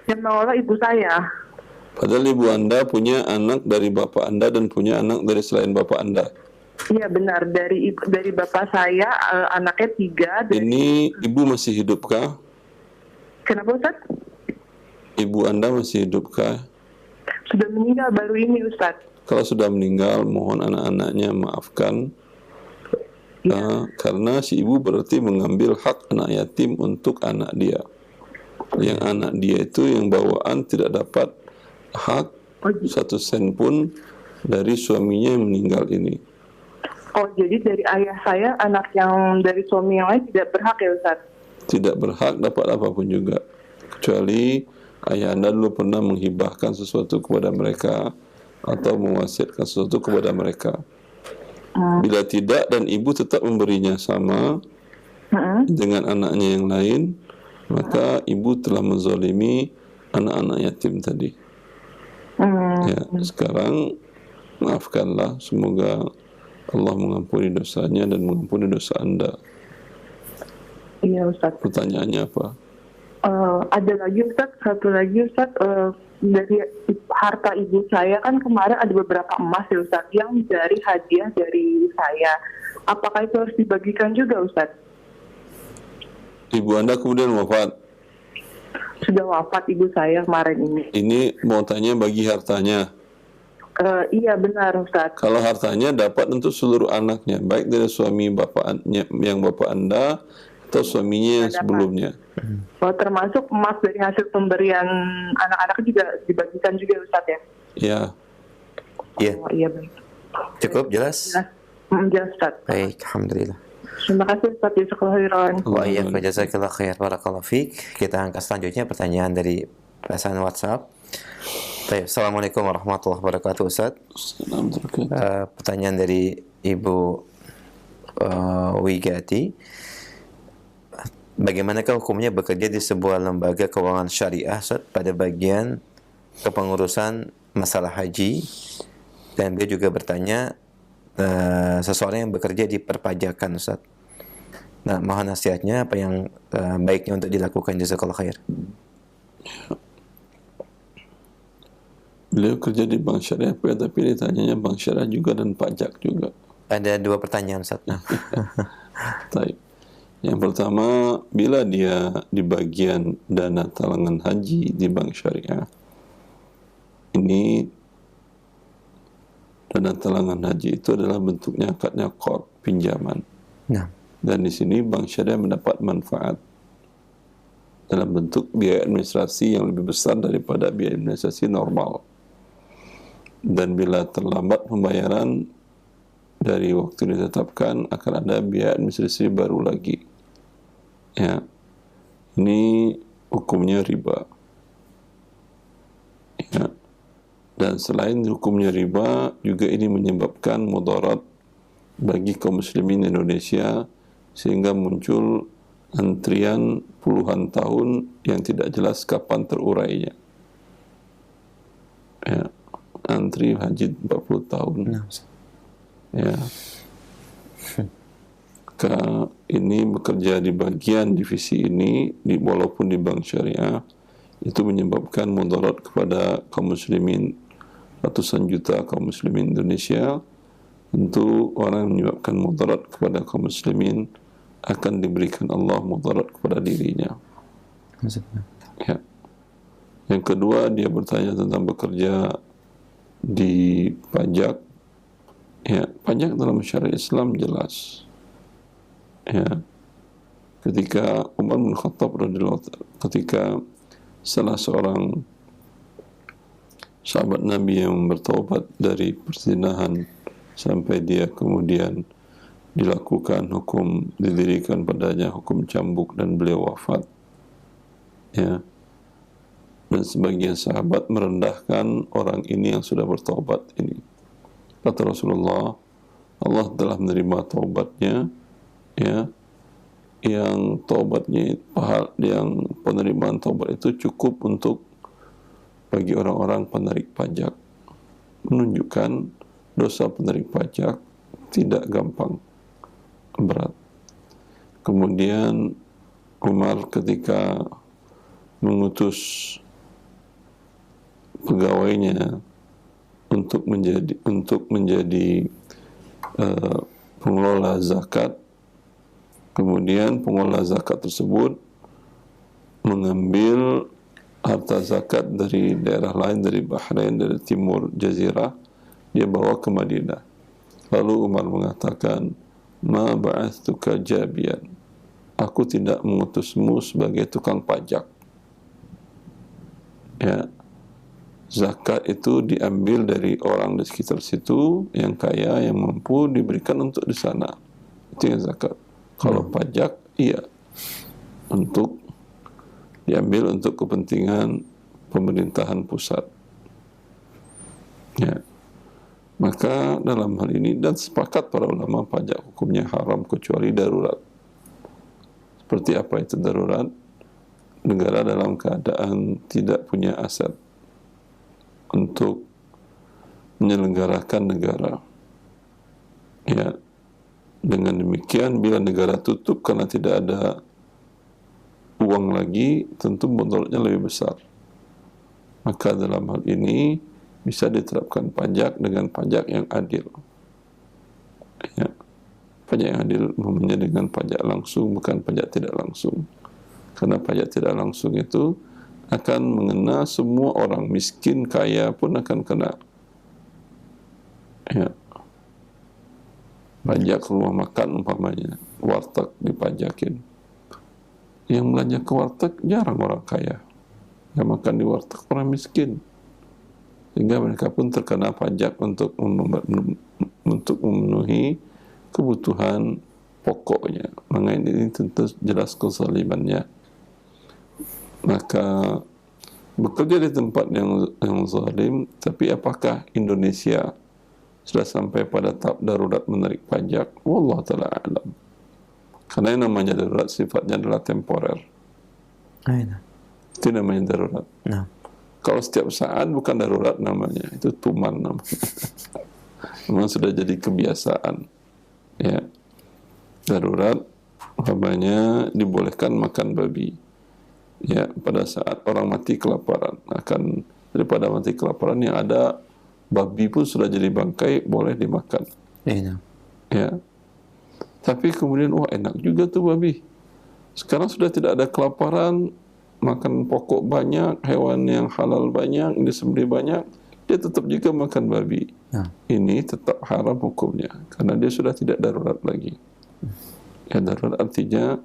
Yang mengelola ibu saya. Padahal ibu Anda punya anak dari bapak Anda dan punya anak dari selain bapak Anda. Iya benar, dari bapak saya anaknya 3. Ini ibu masih hidupkah? Kenapa, Ustaz? Ibu Anda masih hidupkah? Sudah meninggal baru ini, Ustaz. Kalau sudah meninggal, mohon anak-anaknya maafkan. Karena si ibu berarti mengambil hak anak yatim untuk anak dia. Yang anak dia itu yang bawaan tidak dapat hak 1 sen pun dari suaminya yang meninggal ini. Oh, jadi dari ayah saya, anak yang dari suami yang lain tidak berhak ya, Ustaz? Tidak berhak dapat apapun juga. Kecuali ayah Anda dulu pernah menghibahkan sesuatu kepada mereka atau mewasiatkan sesuatu kepada mereka. Bila tidak dan ibu tetap memberinya sama dengan anaknya yang lain, maka ibu telah menzalimi anak-anak yatim tadi. Ya, sekarang maafkanlah, semoga Allah mengampuni dosanya dan mengampuni dosa Anda. Iya, Ustaz. Pertanyaannya apa? Ada lagi, Ustaz, satu lagi, Ustaz. Dari harta ibu saya kan kemarin ada beberapa emas ya, Ustaz, yang dari hadiah dari saya. Apakah itu harus dibagikan juga, Ustaz? Ibu Anda kemudian wafat? Sudah wafat ibu saya kemarin ini. Ini mau tanya bagi hartanya? Iya benar, Ustaz. Kalau hartanya dapat untuk seluruh anaknya, baik dari suami bapaknya yang bapak Anda atau suaminya yang sebelumnya. Oh, termasuk emas dari hasil pemberian anak-anak juga dibagikan juga, Ustaz ya? Iya. Oh, iya baik. Cukup jelas? Jelas, Ustaz. Baik, alhamdulillah. Terima kasih, Ustaz. Jazakallahu khairan. Wa iyyakum jazakallahu khair. Barakallahu fiik. Kita angkat selanjutnya pertanyaan dari pesan WhatsApp. Baik, Assalamualaikum warahmatullahi wabarakatuh, Ustaz. Pertanyaan dari Ibu Wigati. Bagaimanakah hukumnya bekerja di sebuah lembaga keuangan syariah, Ustaz, pada bagian kepengurusan masalah haji? Dan dia juga bertanya seseorang yang bekerja di perpajakan, Ustaz. Nah, mohon nasihatnya apa yang baiknya untuk dilakukan, jazakallahu khair. Beliau kerja di bank syariah, tapi ditanyanya bank syariah juga dan pajak juga. Ada 2 pertanyaan, Ustaz. Baik. Yang pertama, bila dia di bagian dana talangan haji di bank syariah, ini dana talangan haji itu adalah bentuknya akadnya qard, pinjaman. Nah. Dan di sini bank syariah mendapat manfaat dalam bentuk biaya administrasi yang lebih besar daripada biaya administrasi normal. Dan bila terlambat pembayaran dari waktu ditetapkan, akan ada biaya administrasi baru lagi. Ya, ini hukumnya riba. Ya. Dan selain hukumnya riba, juga ini menyebabkan mudarat bagi kaum muslimin Indonesia, sehingga muncul antrian puluhan tahun yang tidak jelas kapan terurainya. Ya, antri haji 40 tahun. Ya. Ini bekerja di bagian divisi ini, walaupun di bank syariah, itu menyebabkan mudarat kepada kaum muslimin, ratusan juta kaum muslimin Indonesia. Tentu orang yang menyebabkan mudarat kepada kaum muslimin akan diberikan Allah mudarat kepada dirinya. Ya. Yang kedua, dia bertanya tentang bekerja di pajak. Ya, pajak dalam syariat Islam jelas. Ya. Ketika Umar bin Khattab radhiyallahu anhu, ketika salah seorang sahabat Nabi yang bertaubat dari perzinahan sampai dia kemudian dilakukan hukum, didirikan padanya hukum cambuk dan beliau wafat. Ya. dan sebagian sahabat merendahkan orang ini yang sudah bertaubat ini. Kata Rasulullah, Allah telah menerima taubatnya, ya, yang taubatnya, yang penerimaan taubat itu cukup untuk bagi orang-orang penarik pajak, menunjukkan dosa penarik pajak tidak gampang, berat. Kemudian Umar ketika mengutus pegawainya untuk menjadi pengelola zakat, kemudian pengelola zakat tersebut mengambil harta zakat dari daerah lain, dari Bahrain, dari timur Jazirah, dia bawa ke Madinah. Lalu Umar mengatakan, ma ba'athuka jabian, aku tidak mengutusmu sebagai tukang pajak. Ya, zakat itu diambil dari orang di sekitar situ yang kaya, yang mampu, diberikan untuk di sana. Itu yang zakat. Kalau pajak, iya, untuk diambil untuk kepentingan pemerintahan pusat. Ya. Maka dalam hal ini, dan sepakat para ulama, pajak hukumnya haram kecuali darurat. Seperti apa itu darurat? Negara dalam keadaan tidak punya aset untuk menyelenggarakan negara. Ya, dengan demikian bila negara tutup karena tidak ada uang lagi, tentu mudaratnya lebih besar. Maka dalam hal ini bisa diterapkan pajak dengan pajak yang adil. Ya, pajak yang adil namanya dengan pajak langsung, bukan pajak tidak langsung. Karena pajak tidak langsung itu akan mengena semua orang, miskin, kaya pun akan kena. Ya. Pajak rumah makan umpamanya, warteg dipajakin. Yang belanja ke warteg jarang orang kaya. Yang makan di warteg orang miskin. Sehingga mereka pun terkena pajak untuk memenuhi kebutuhan pokoknya. Maka ini tentu jelas kezalimannya. Maka bekerja di tempat yang zalim, tapi apakah Indonesia sudah sampai pada tahap darurat menarik pajak? Wallahu ta'ala a'lam. Karena yang namanya darurat sifatnya adalah temporer. Itu namanya darurat. Kalau setiap saat bukan darurat namanya, itu tuman namanya. Memang sudah jadi kebiasaan. Ya. Darurat umpamanya dibolehkan makan babi. Ya, pada saat orang mati kelaparan, akan daripada mati kelaparan yang ada babi pun sudah jadi bangkai, boleh dimakan. Ya. Tapi kemudian wah enak juga tuh babi. Sekarang sudah tidak ada kelaparan, makan pokok banyak, hewan yang halal banyak, disembelih banyak, dia tetap juga makan babi. Ini tetap haram hukumnya karena dia sudah tidak darurat lagi. Ya, darurat artinya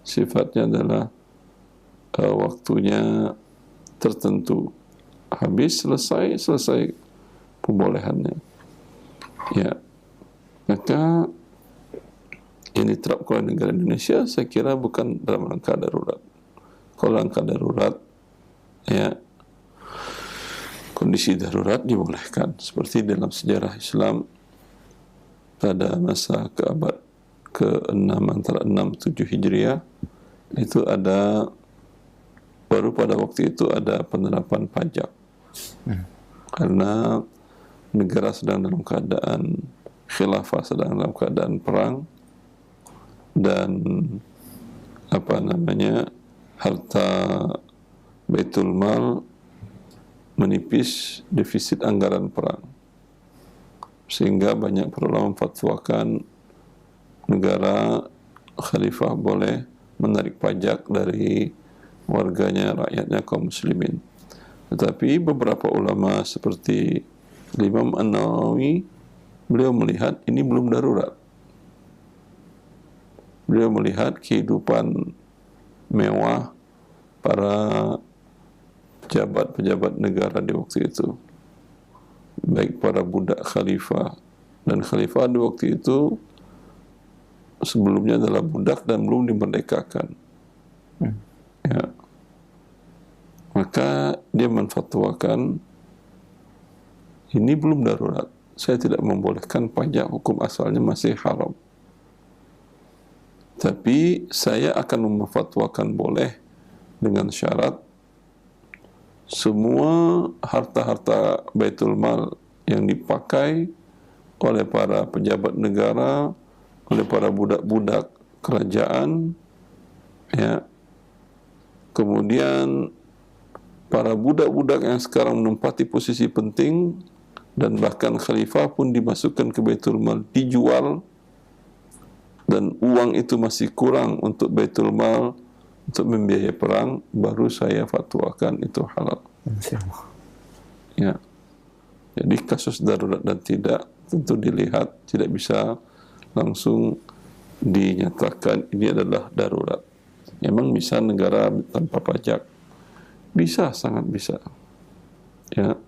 sifatnya adalah waktunya tertentu, habis selesai pembolehannya. Ya, maka ini diterapkan oleh negara Indonesia, saya kira bukan dalam rangka darurat. Kalau rangka darurat, ya, kondisi darurat dibolehkan. Seperti dalam sejarah Islam pada masa ke abad ke-6 antara 6-7 Hijriah, itu ada, baru pada waktu itu ada penerapan pajak. Karena negara sedang dalam keadaan khilafah, sedang dalam keadaan perang, dan harta Baitul Mal menipis, defisit anggaran perang, sehingga banyak ulama memfatwakan negara khalifah boleh menarik pajak dari warganya, rakyatnya, kaum muslimin. Tetapi beberapa ulama seperti Imam An-Nawawi, beliau melihat ini belum darurat. Beliau melihat kehidupan mewah para pejabat-pejabat negara di waktu itu, baik para budak khalifah, dan khalifah di waktu itu sebelumnya adalah budak dan belum dimerdekakan. Ya. Maka dia menfatwakan ini belum darurat, saya tidak membolehkan pajak, hukum asalnya masih haram. Tapi saya akan memfatwakan boleh dengan syarat semua harta-harta Baitul Mal yang dipakai oleh para pejabat negara, oleh para budak-budak kerajaan, ya, kemudian para budak-budak yang sekarang menempati posisi penting dan bahkan khalifah pun dimasukkan ke Baitul Mal, dijual, dan uang itu masih kurang untuk Baitul Mal untuk membiayai perang, baru saya fatwakan itu halal. Ya. Jadi kasus darurat dan tidak tentu dilihat, tidak bisa langsung dinyatakan ini adalah darurat. Memang bisa negara tanpa pajak, bisa, sangat bisa. Ya,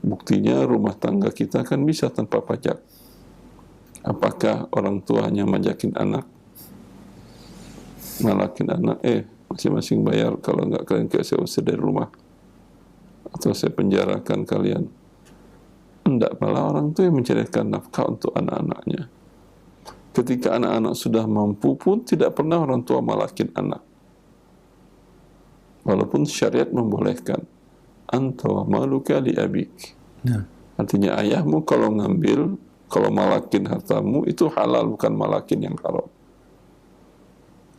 buktinya rumah tangga kita kan bisa tanpa pajak. Apakah orang tuanya majakin anak, malakin anak, masing-masing bayar, kalau enggak kalian saya usir dari rumah, atau saya penjarakan kalian? Enggak, malah orang tua yang mencarikan nafkah untuk anak-anaknya. Ketika anak-anak sudah mampu pun tidak pernah orang tua malakin anak. Walaupun syariat membolehkan. Anta wa maluka li abik. Nah. Artinya ayahmu kalau ngambil, kalau malakin hartamu itu halal, bukan malakin yang haram.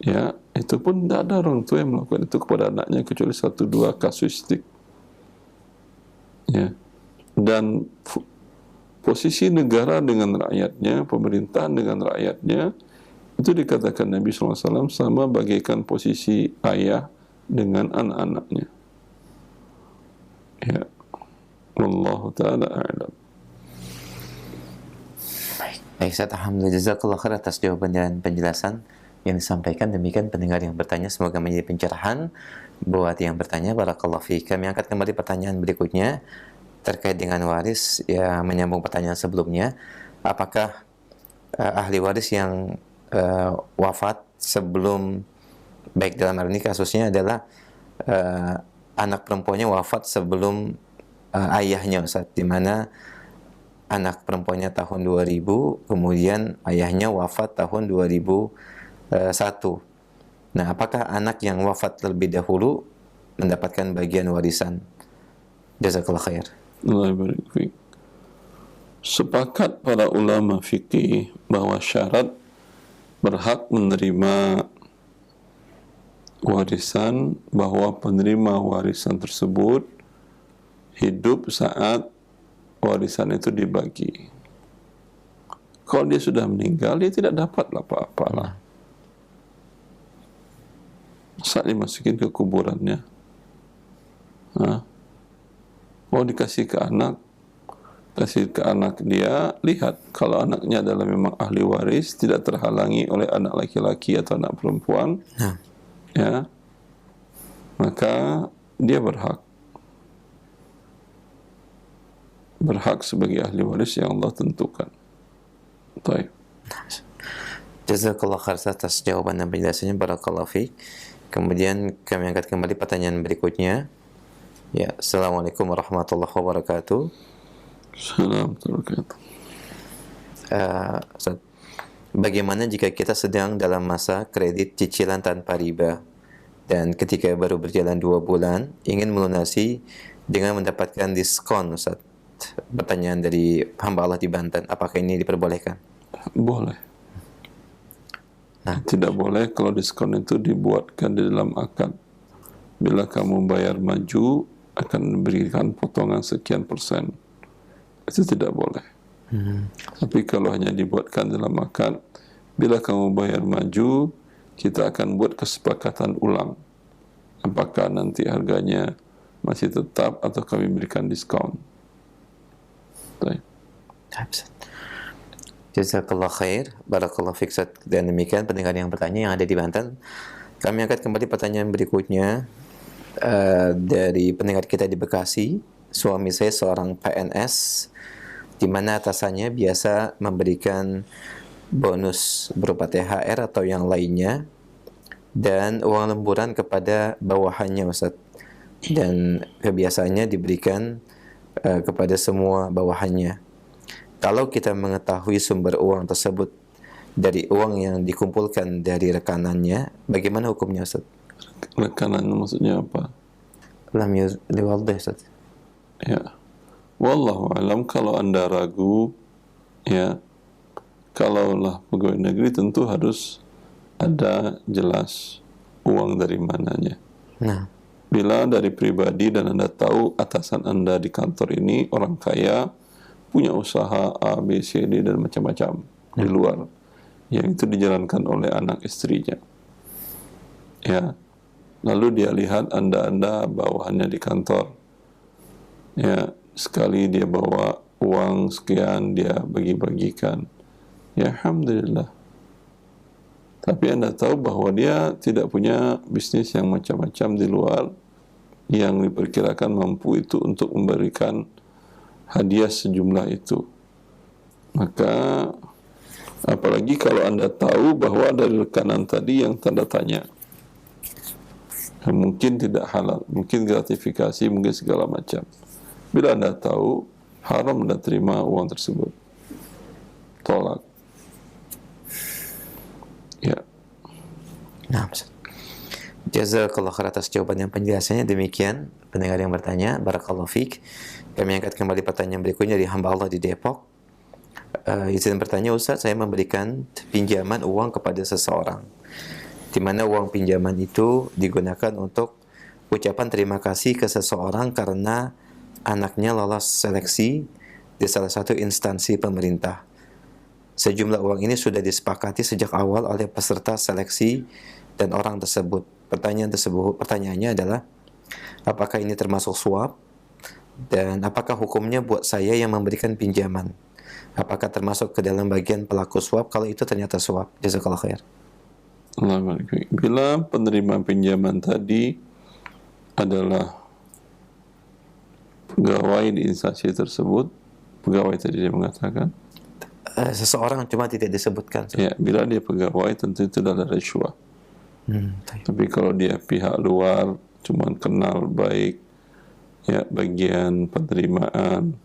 Ya, itu pun tidak ada orang tua yang melakukan itu kepada anaknya kecuali 1-2 kasuistik. Ya. Dan posisi negara dengan rakyatnya, pemerintahan dengan rakyatnya, itu dikatakan Nabi SAW sama bagaikan posisi ayah dengan anak-anaknya. Ya, wallahu ta'ala a'lam. Baik, Ustaz, alhamdulillah, jazakallah khair atas jawaban dan penjelasan yang disampaikan. Demikian pendengar yang bertanya, semoga menjadi pencerahan buat yang bertanya. Barakallahu fiik. Kami angkat kembali pertanyaan berikutnya terkait dengan waris, ya, menyambung pertanyaan sebelumnya. Apakah ahli waris yang wafat sebelum, baik dalam hal ini kasusnya adalah anak perempuannya wafat sebelum ayahnya, Ustaz, di mana anak perempuannya tahun 2000, kemudian ayahnya wafat tahun 2001. Nah, apakah anak yang wafat terlebih dahulu mendapatkan bagian warisan? Jazakallah khair. Allah barik fiik. Sepakat para ulama fikih bahwa syarat berhak menerima warisan bahwa penerima warisan tersebut hidup saat warisan itu dibagi. Kalau dia sudah meninggal, dia tidak dapat apa-apalah. Saat dimasukin ke kuburannya, mau dikasih ke anak, kasih ke anak dia, lihat kalau anaknya adalah memang ahli waris, tidak terhalangi oleh anak laki-laki atau anak perempuan, ya, maka dia berhak sebagai ahli waris yang Allah tentukan. Baik. Jazakallah khair atas jawaban dan penjelasannya, barakallahu fiik. Kemudian kami angkat kembali pertanyaan berikutnya. Ya, Assalamualaikum warahmatullahi wabarakatuh. Assalamualaikum. Bagaimana jika kita sedang dalam masa kredit cicilan tanpa riba dan ketika baru berjalan 2 bulan ingin melunasi dengan mendapatkan diskon, Ustaz? Pertanyaan dari hamba Allah di Banten, apakah ini diperbolehkan? Boleh. Nah, tidak boleh kalau diskon itu dibuatkan di dalam akad. Bila kamu bayar maju akan memberikan potongan sekian persen, itu tidak boleh. Tapi kalau hanya dibuatkan dalam akad, bila kamu bayar maju, kita akan buat kesepakatan ulang. Apakah nanti harganya masih tetap atau kami berikan diskon. Baik. Jazakallah khair, barakallahu fiik. Dan demikian pendengar yang bertanya yang ada di Banten. Kami angkat kembali pertanyaan berikutnya dari pendengar kita di Bekasi. Suami saya seorang PNS, di mana atasannya biasa memberikan bonus berupa THR atau yang lainnya dan uang lemburan kepada bawahannya, Ustaz. dan kebiasaannya diberikan kepada semua bawahannya. Kalau kita mengetahui sumber uang tersebut dari uang yang dikumpulkan dari rekanannya, bagaimana hukumnya, Ustaz? Rekanan maksudnya apa? Lam yuwadih, Ustaz. Ya, wallahu alam. Kalau Anda ragu, ya, kalaulah pegawai negeri tentu harus ada jelas uang dari mananya. Nah, bila dari pribadi dan Anda tahu atasan Anda di kantor ini orang kaya, punya usaha A, B, C, D dan macam-macam di luar, yang itu dijalankan oleh anak istrinya. Ya, lalu dia lihat Anda bawahannya di kantor. Ya, sekali dia bawa uang sekian, dia bagi-bagikan. Ya, alhamdulillah. Tapi Anda tahu bahwa dia tidak punya bisnis yang macam-macam di luar, yang diperkirakan mampu itu untuk memberikan hadiah sejumlah itu. Maka apalagi kalau Anda tahu bahwa dari rekanan tadi yang tanda tanya, mungkin tidak halal, mungkin gratifikasi, mungkin segala macam. Bila Anda tahu, haram Anda terima uang tersebut. Tolak. Ya. nah, jazakallah khair atas jawaban yang penjelasannya. Demikian pendengar yang bertanya, barakallahu fiik. Kami angkat kembali pertanyaan berikutnya dari hamba Allah di Depok. Izin bertanya, Ustaz, saya memberikan pinjaman uang kepada seseorang, di mana uang pinjaman itu digunakan untuk ucapan terima kasih ke seseorang karena anaknya lolos seleksi di salah satu instansi pemerintah. Sejumlah uang ini sudah disepakati sejak awal oleh peserta seleksi dan orang tersebut. Pertanyaannya adalah, apakah ini termasuk suap? Dan apakah hukumnya buat saya yang memberikan pinjaman? Apakah termasuk ke dalam bagian pelaku suap kalau itu ternyata suap? Jazakallah khair. Bila penerima pinjaman tadi adalah pegawai di instansi tersebut, pegawai tadi dia mengatakan, seseorang cuma tidak disebutkan. Ya, bila dia pegawai tentu itu adalah rishwah. Tapi kalau dia pihak luar, cuma kenal baik, ya, bagian penerimaan,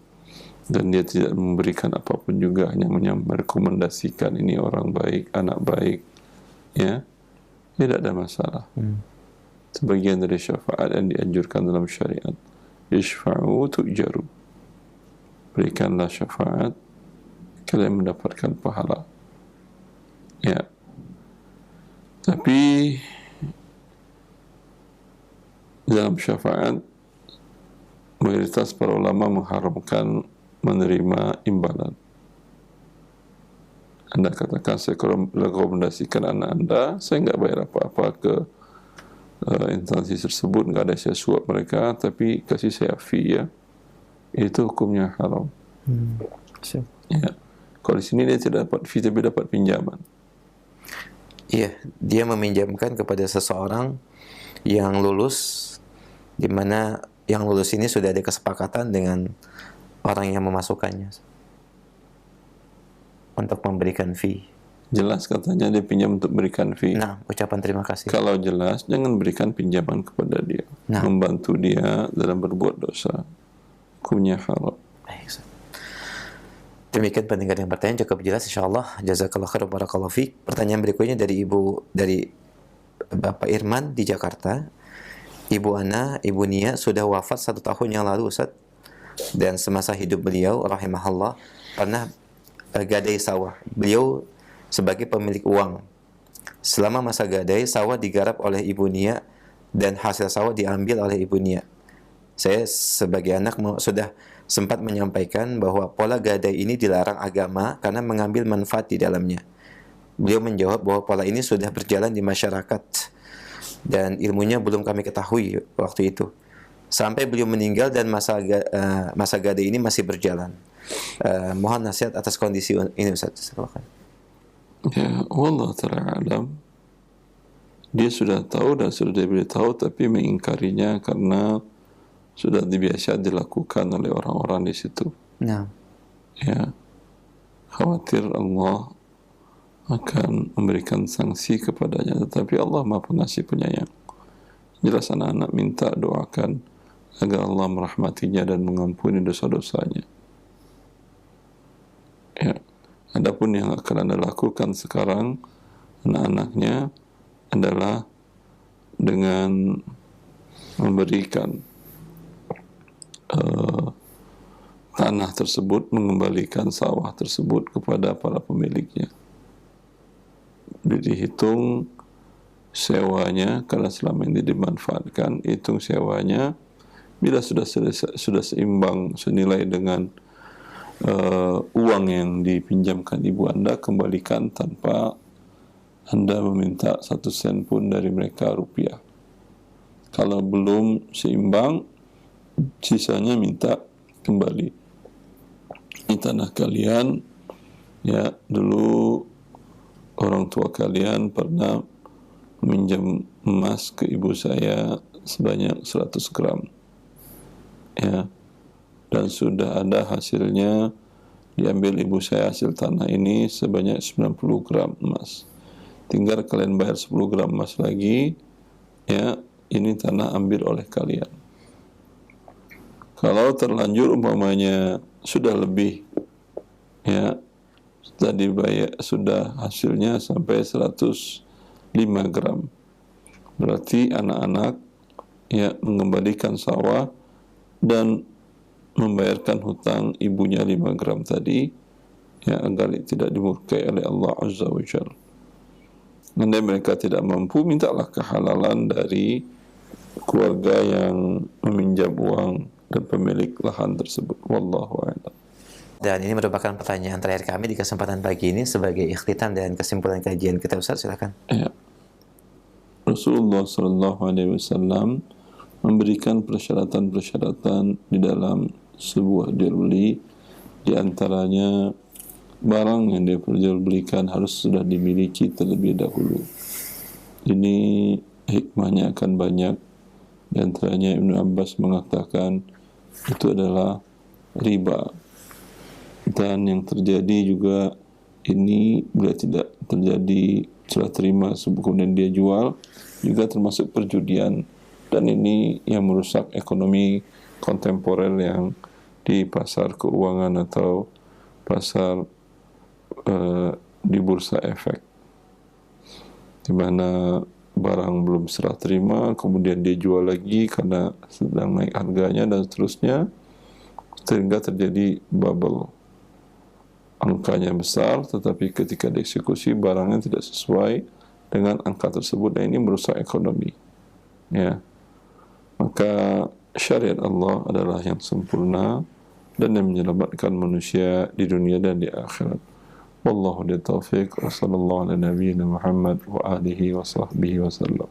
dan dia tidak memberikan apapun juga, hanya merekomendasikan ini orang baik, anak baik, ya, tidak ada masalah. Sebagian dari syafaat yang dianjurkan dalam syariat, yashfa'u tu'jaru, berikanlah syafaat, kalian mendapatkan pahala. Ya, tapi dalam syafaat mayoritas para ulama mengharamkan menerima imbalan. Anda katakan, saya rekomendasikan anak Anda, saya enggak bayar apa-apa ke instansi tersebut, enggak ada saya suap mereka, tapi kasih saya fee, ya, itu hukumnya haram. Ya, kalau di sini dia tidak dapat fee tapi dapat pinjaman. Iya, dia meminjamkan kepada seseorang yang lulus, di mana yang lulus ini sudah ada kesepakatan dengan orang yang memasukkannya untuk memberikan fee. Jelas katanya dia pinjam untuk berikan fee. Nah, ucapan terima kasih. Kalau jelas, jangan berikan pinjaman kepada dia. Nah, membantu dia dalam berbuat dosa, hukumnya haram. Baik. Demikian pendengar yang bertanya, cukup jelas insyaallah. Jazakallah khair, barakallahu fiik. Pertanyaan berikutnya dari Bapak Irman di Jakarta. Ibu Ana, Ibu Nia sudah wafat 1 tahun yang lalu, Ustaz. Dan semasa hidup beliau rahimahullah pernah gadai sawah. Beliau sebagai pemilik uang. Selama masa gadai, sawah digarap oleh Ibu Nia dan hasil sawah diambil oleh Ibu Nia. Saya sebagai anak sudah sempat menyampaikan bahwa pola gadai ini dilarang agama karena mengambil manfaat di dalamnya. Beliau menjawab bahwa pola ini sudah berjalan di masyarakat dan ilmunya belum kami ketahui waktu itu. Sampai beliau meninggal dan masa gadai ini masih berjalan. Mohon nasihat atas kondisi ini, Ustaz. Ya, wallah ta'ala alam. Dia sudah tahu dan sudah diberitahu, tapi mengingkarinya karena sudah biasa dilakukan oleh orang-orang di situ. Nah. Ya, khawatir Allah akan memberikan sanksi kepadanya, tetapi Allah Maha Pengasih Penyayang. Jelas anak-anak minta doakan agar Allah merahmatinya dan mengampuni dosa-dosanya. Ya. Adapun yang akan Anda lakukan sekarang anak-anaknya adalah dengan memberikan tanah tersebut, mengembalikan sawah tersebut kepada para pemiliknya. Dihitung sewanya, karena selama ini dimanfaatkan, hitung sewanya. Bila sudah seimbang senilai dengan uang yang dipinjamkan ibu Anda, kembalikan tanpa Anda meminta 1 sen pun dari mereka rupiah. Kalau belum seimbang, sisanya minta kembali. Ini tanah kalian, ya, dulu orang tua kalian pernah meminjam emas ke ibu saya sebanyak 100 gram, ya, dan sudah ada hasilnya. Diambil ibu saya hasil tanah ini sebanyak 90 gram emas. Tinggal kalian bayar 10 gram emas lagi, ya, ini tanah ambil oleh kalian. Kalau terlanjur umpamanya sudah lebih, ya, sudah dibayar, sudah hasilnya sampai 105 gram, berarti anak-anak, ya, mengembalikan sawah dan membayarkan hutang ibunya 5 gram tadi, ya, agar tidak dimurkai oleh Allah Azza wa Jalla. Andai mereka tidak mampu, mintalah kehalalan dari keluarga yang meminjam uang dan pemilik lahan tersebut. Wallahu a'lam. Dan ini merupakan pertanyaan terakhir kami di kesempatan pagi ini sebagai ikhtitam dan kesimpulan kajian kita, Ustaz, silakan. Ya. Rasulullah SAW memberikan persyaratan-persyaratan di dalam sebuah jual beli, di antaranya barang yang dia perjualbelikan harus sudah dimiliki terlebih dahulu. Ini hikmahnya akan banyak. Di antaranya Ibnu Abbas mengatakan itu adalah riba. Dan yang terjadi juga ini bila tidak terjadi serah terima kemudian dia jual, juga termasuk perjudian. Dan ini yang merusak ekonomi kontemporer yang di pasar keuangan atau pasar di bursa efek, di mana barang belum serah terima, kemudian dia jual lagi karena sedang naik harganya dan seterusnya, sehingga terjadi bubble. Angkanya besar, tetapi ketika dieksekusi barangnya tidak sesuai dengan angka tersebut, dan ini merusak ekonomi. Ya, maka syariat Allah adalah yang sempurna dan yang menyelamatkan manusia di dunia dan di akhirat. Wallahu a'lam. Wa sallallahu ala nabiyyina Muhammad wa alihi wa sahbihi wa sallam.